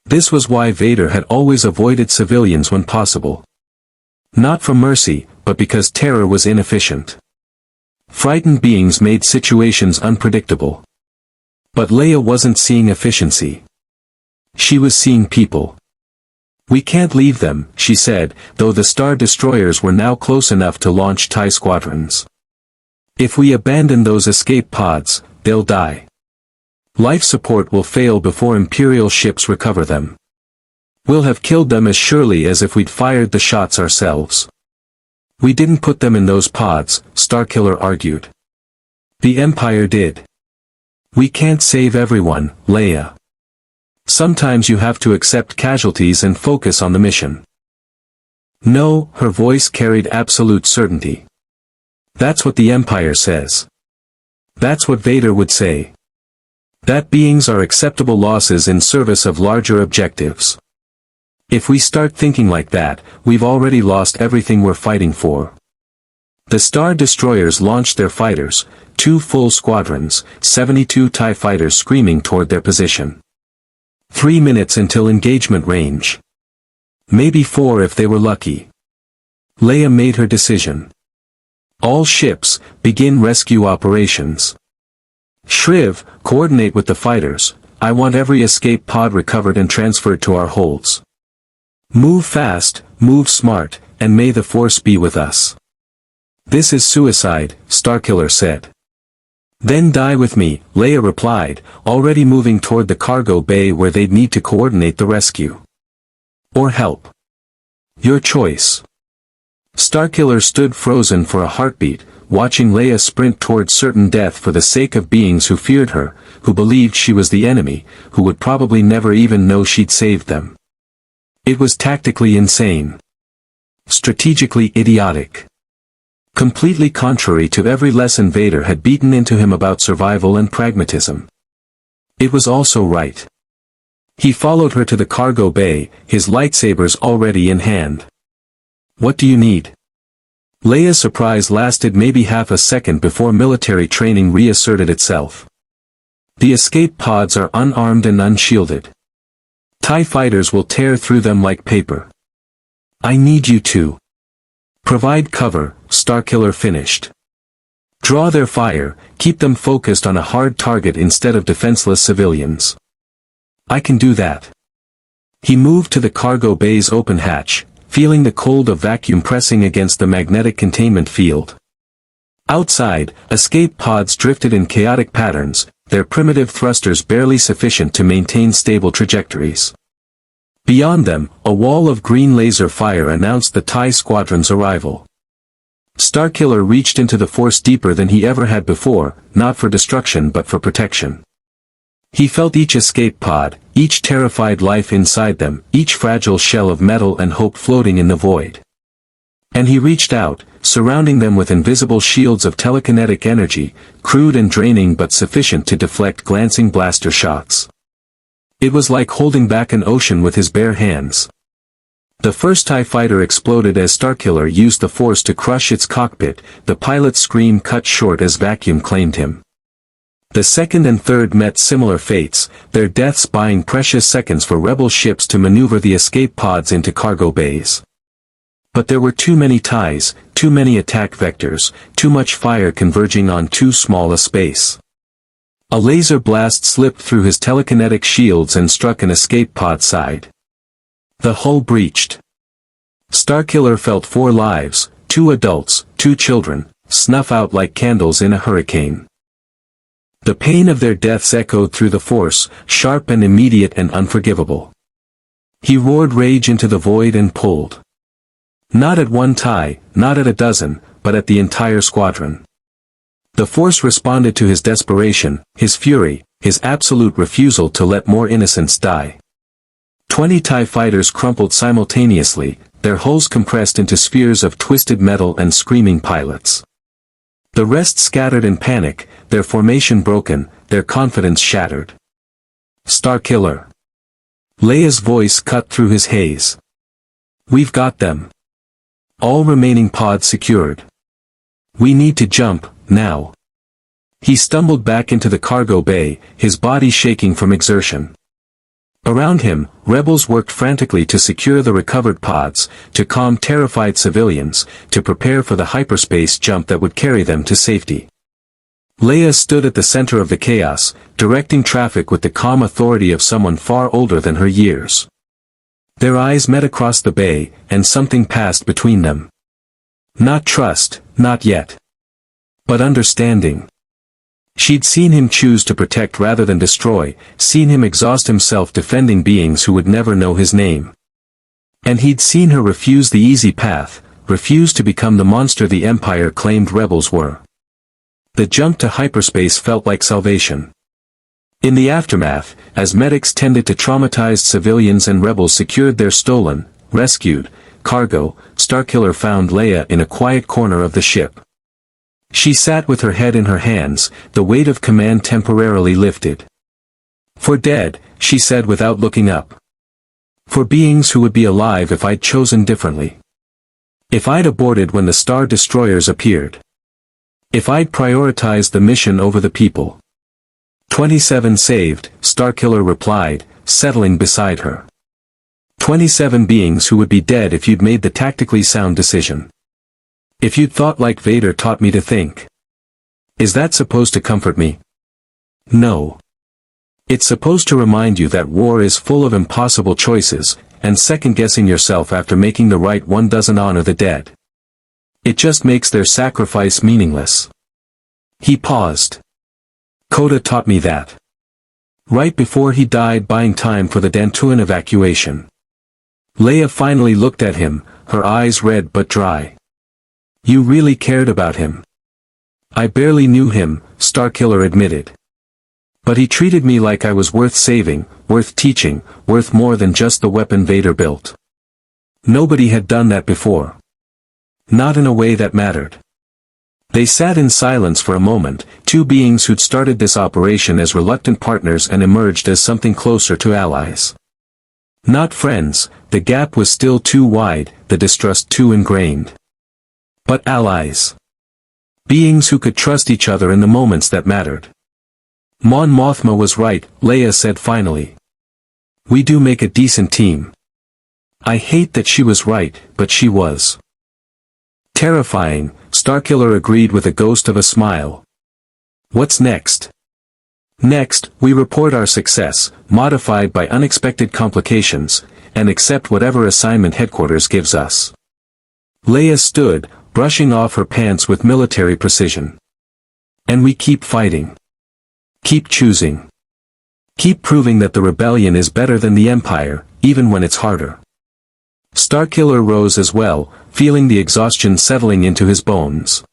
[SPEAKER 1] This was why Vader had always avoided civilians when possible. Not from mercy, but because terror was inefficient. Frightened beings made situations unpredictable. But Leia wasn't seeing efficiency. She was seeing people. We can't leave them, she said, though the Star Destroyers were now close enough to launch TIE squadrons. If we abandon those escape pods, they'll die. Life support will fail before Imperial ships recover them. We'll have killed them as surely as if we'd fired the shots ourselves. We didn't put them in those pods, Starkiller argued. The Empire did. We can't save everyone, Leia. Sometimes you have to accept casualties and focus on the mission. No, her voice carried absolute certainty. That's what the Empire says. That's what Vader would say. That beings are acceptable losses in service of larger objectives. If we start thinking like that, we've already lost everything we're fighting for. The Star Destroyers launched their fighters, 2 full squadrons, 72 TIE fighters screaming toward their position. 3 minutes until engagement range. Maybe 4 if they were lucky. Leia made her decision. All ships, begin rescue operations. Shriv, coordinate with the fighters. I want every escape pod recovered and transferred to our holds. Move fast, move smart, and may the Force be with us. This is suicide, Starkiller said. Then die with me, Leia replied, already moving toward the cargo bay where they'd need to coordinate the rescue. Or help. Your choice. Starkiller stood frozen for a heartbeat, watching Leia sprint toward certain death for the sake of beings who feared her, who believed she was the enemy, who would probably never even know she'd saved them. It was tactically insane. Strategically idiotic. Completely contrary to every lesson Vader had beaten into him about survival and pragmatism. It was also right. He followed her to the cargo bay, his lightsabers already in hand. What do you need? Leia's surprise lasted maybe half a second before military training reasserted itself. The escape pods are unarmed and unshielded. TIE fighters will tear through them like paper. I need you to provide cover, Starkiller finished. Draw their fire, keep them focused on a hard target instead of defenseless civilians. I can do that. He moved to the cargo bay's open hatch, feeling the cold of vacuum pressing against the magnetic containment field. Outside, escape pods drifted in chaotic patterns, their primitive thrusters barely sufficient to maintain stable trajectories. Beyond them, a wall of green laser fire announced the TIE squadron's arrival. Starkiller reached into the Force deeper than he ever had before, not for destruction but for protection. He felt each escape pod, each terrified life inside them, each fragile shell of metal and hope floating in the void. And he reached out, surrounding them with invisible shields of telekinetic energy, crude and draining but sufficient to deflect glancing blaster shots. It was like holding back an ocean with his bare hands. The first TIE fighter exploded as Starkiller used the Force to crush its cockpit, the pilot's scream cut short as vacuum claimed him. The second and third met similar fates, their deaths buying precious seconds for rebel ships to maneuver the escape pods into cargo bays. But there were too many TIEs, too many attack vectors, too much fire converging on too small a space. A laser blast slipped through his telekinetic shields and struck an escape pod side. The hull breached. Starkiller felt 4 lives, 2 adults, 2 children, snuff out like candles in a hurricane. The pain of their deaths echoed through the Force, sharp and immediate and unforgivable. He roared rage into the void and pulled. Not at one TIE, not at a dozen, but at the entire squadron. The Force responded to his desperation, his fury, his absolute refusal to let more innocents die. 20 TIE fighters crumpled simultaneously, their hulls compressed into spheres of twisted metal and screaming pilots. The rest scattered in panic, their formation broken, their confidence shattered. Starkiller. Leia's voice cut through his haze. We've got them. All remaining pods secured. We need to jump, now. He stumbled back into the cargo bay, his body shaking from exertion. Around him, rebels worked frantically to secure the recovered pods, to calm terrified civilians, to prepare for the hyperspace jump that would carry them to safety. Leia stood at the center of the chaos, directing traffic with the calm authority of someone far older than her years. Their eyes met across the bay, and something passed between them. Not trust, not yet. But understanding. She'd seen him choose to protect rather than destroy, seen him exhaust himself defending beings who would never know his name. And he'd seen her refuse the easy path, refuse to become the monster the Empire claimed rebels were. The jump to hyperspace felt like salvation. In the aftermath, as medics tended to traumatized civilians and rebels secured their stolen, rescued, cargo, Starkiller found Leia in a quiet corner of the ship. She sat with her head in her hands, the weight of command temporarily lifted. "For dead," she said without looking up. "For beings who would be alive if I'd chosen differently. If I'd aborted when the Star Destroyers appeared. If I'd prioritized the mission over the people." 27 saved, Starkiller replied, settling beside her. 27 beings who would be dead if you'd made the tactically sound decision. If you'd thought like Vader taught me to think. Is that supposed to comfort me? No. It's supposed to remind you that war is full of impossible choices, and second-guessing yourself after making the right one doesn't honor the dead. It just makes their sacrifice meaningless. He paused. Coda taught me that. Right before he died buying time for the Dantooine evacuation. Leia finally looked at him, her eyes red but dry. You really cared about him. I barely knew him, Starkiller admitted. But he treated me like I was worth saving, worth teaching, worth more than just the weapon Vader built. Nobody had done that before. Not in a way that mattered. They sat in silence for a moment, two beings who'd started this operation as reluctant partners and emerged as something closer to allies. Not friends, the gap was still too wide, the distrust too ingrained. But allies. Beings who could trust each other in the moments that mattered. Mon Mothma was right, Leia said finally. We do make a decent team. I hate that she was right, but she was. Terrifying, Starkiller agreed with a ghost of a smile. What's next? Next, we report our success, modified by unexpected complications, and accept whatever assignment headquarters gives us. Leia stood, brushing off her pants with military precision. And we keep fighting. Keep choosing. Keep proving that the rebellion is better than the Empire, even when it's harder. Starkiller rose as well, feeling the exhaustion settling into his bones.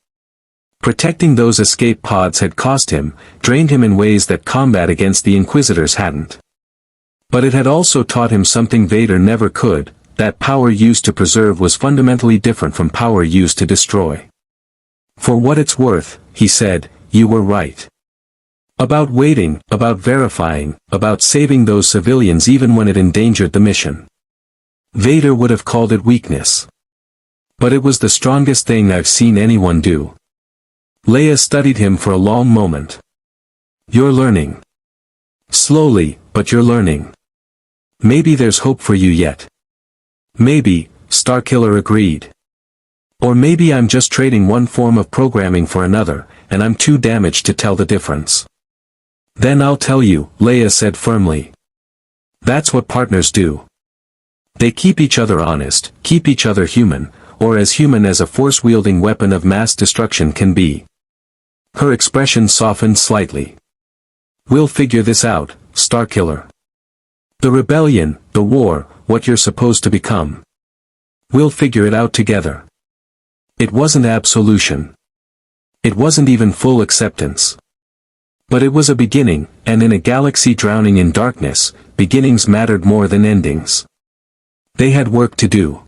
[SPEAKER 1] Protecting those escape pods had cost him, drained him in ways that combat against the Inquisitors hadn't. But it had also taught him something Vader never could, that power used to preserve was fundamentally different from power used to destroy. For what it's worth, he said, you were right. About waiting, about verifying, about saving those civilians even when it endangered the mission. Vader would have called it weakness. But it was the strongest thing I've seen anyone do. Leia studied him for a long moment. You're learning. Slowly, but you're learning. Maybe there's hope for you yet. Maybe, Starkiller agreed. Or maybe I'm just trading one form of programming for another, and I'm too damaged to tell the difference. Then I'll tell you, Leia said firmly. That's what partners do. They keep each other honest, keep each other human, or as human as a force-wielding weapon of mass destruction can be. Her expression softened slightly. We'll figure this out, Starkiller. The rebellion, the war, what you're supposed to become. We'll figure it out together. It wasn't absolution. It wasn't even full acceptance. But it was a beginning, and in a galaxy drowning in darkness, beginnings mattered more than endings. They had work to do.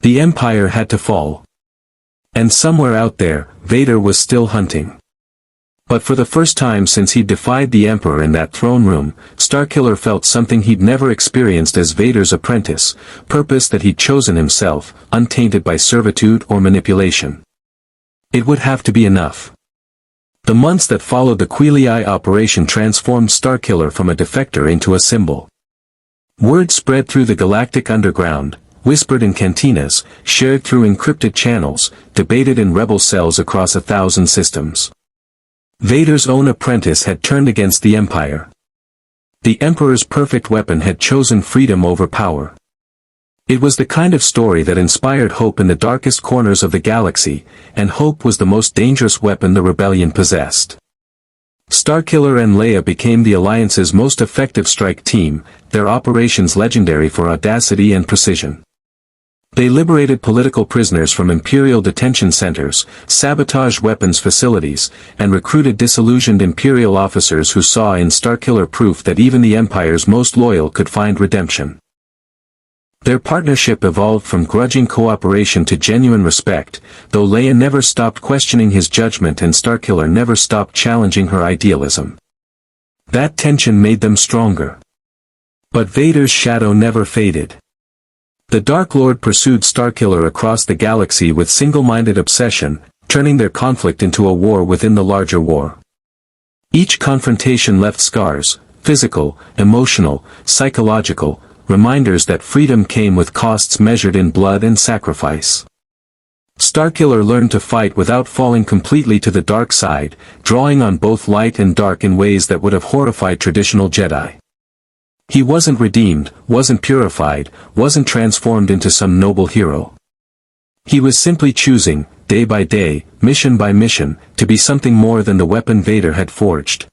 [SPEAKER 1] The Empire had to fall. And somewhere out there, Vader was still hunting. But for the first time since he'd defied the Emperor in that throne room, Starkiller felt something he'd never experienced as Vader's apprentice, purpose that he'd chosen himself, untainted by servitude or manipulation. It would have to be enough. The months that followed the Queelii operation transformed Starkiller from a defector into a symbol. Word spread through the galactic underground, whispered in cantinas, shared through encrypted channels, debated in rebel cells across 1,000 systems. Vader's own apprentice had turned against the Empire. The Emperor's perfect weapon had chosen freedom over power. It was the kind of story that inspired hope in the darkest corners of the galaxy, and hope was the most dangerous weapon the rebellion possessed. Starkiller and Leia became the Alliance's most effective strike team, their operations legendary for audacity and precision. They liberated political prisoners from Imperial detention centers, sabotaged weapons facilities, and recruited disillusioned Imperial officers who saw in Starkiller proof that even the Empire's most loyal could find redemption. Their partnership evolved from grudging cooperation to genuine respect, though Leia never stopped questioning his judgment and Starkiller never stopped challenging her idealism. That tension made them stronger. But Vader's shadow never faded. The Dark Lord pursued Starkiller across the galaxy with single-minded obsession, turning their conflict into a war within the larger war. Each confrontation left scars, physical, emotional, psychological, reminders that freedom came with costs measured in blood and sacrifice. Starkiller learned to fight without falling completely to the dark side, drawing on both light and dark in ways that would have horrified traditional Jedi. He wasn't redeemed, wasn't purified, wasn't transformed into some noble hero. He was simply choosing, day by day, mission by mission, to be something more than the weapon Vader had forged.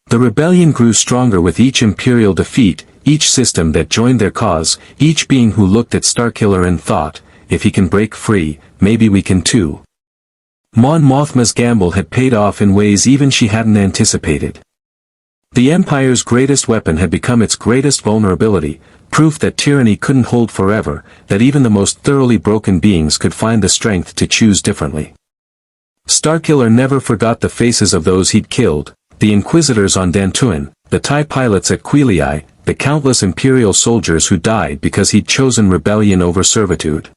[SPEAKER 1] The rebellion grew stronger with each Imperial defeat, each system that joined their cause, each being who looked at Starkiller and thought, if he can break free, maybe we can too. Mon Mothma's gamble had paid off in ways even she hadn't anticipated. The Empire's greatest weapon had become its greatest vulnerability, proof that tyranny couldn't hold forever, that even the most thoroughly broken beings could find the strength to choose differently. Starkiller never forgot the faces of those he'd killed, the Inquisitors on Dantooine, the TIE pilots at Quilii, the countless Imperial soldiers who died because he'd chosen rebellion over servitude.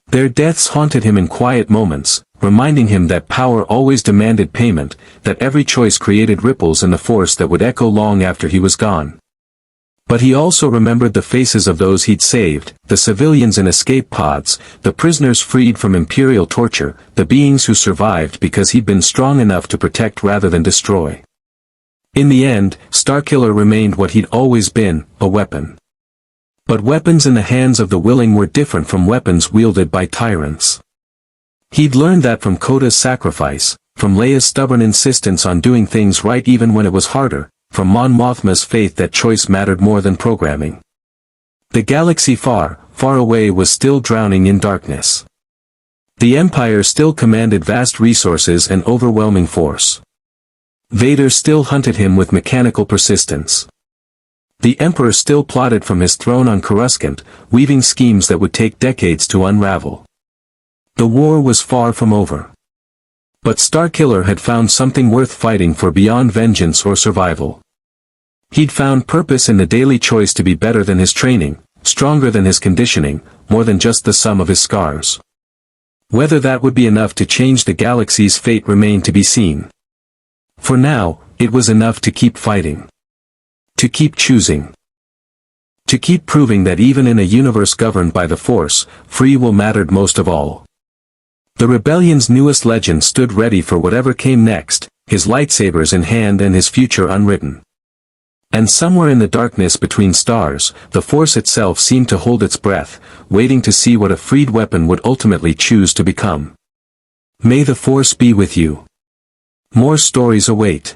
[SPEAKER 1] Their deaths haunted him in quiet moments, reminding him that power always demanded payment, that every choice created ripples in the Force that would echo long after he was gone. But he also remembered the faces of those he'd saved, the civilians in escape pods, the prisoners freed from Imperial torture, the beings who survived because he'd been strong enough to protect rather than destroy. In the end, Starkiller remained what he'd always been, a weapon. But weapons in the hands of the willing were different from weapons wielded by tyrants. He'd learned that from Koda's sacrifice, from Leia's stubborn insistence on doing things right even when it was harder, from Mon Mothma's faith that choice mattered more than programming. The galaxy far, far away was still drowning in darkness. The Empire still commanded vast resources and overwhelming force. Vader still hunted him with mechanical persistence. The Emperor still plotted from his throne on Coruscant, weaving schemes that would take decades to unravel. The war was far from over. But Starkiller had found something worth fighting for beyond vengeance or survival. He'd found purpose in the daily choice to be better than his training, stronger than his conditioning, more than just the sum of his scars. Whether that would be enough to change the galaxy's fate remained to be seen. For now, it was enough to keep fighting. To keep choosing. To keep proving that even in a universe governed by the Force, free will mattered most of all. The rebellion's newest legend stood ready for whatever came next, his lightsabers in hand and his future unwritten. And somewhere in the darkness between stars, the Force itself seemed to hold its breath, waiting to see what a freed weapon would ultimately choose to become. May the Force be with you. More stories await.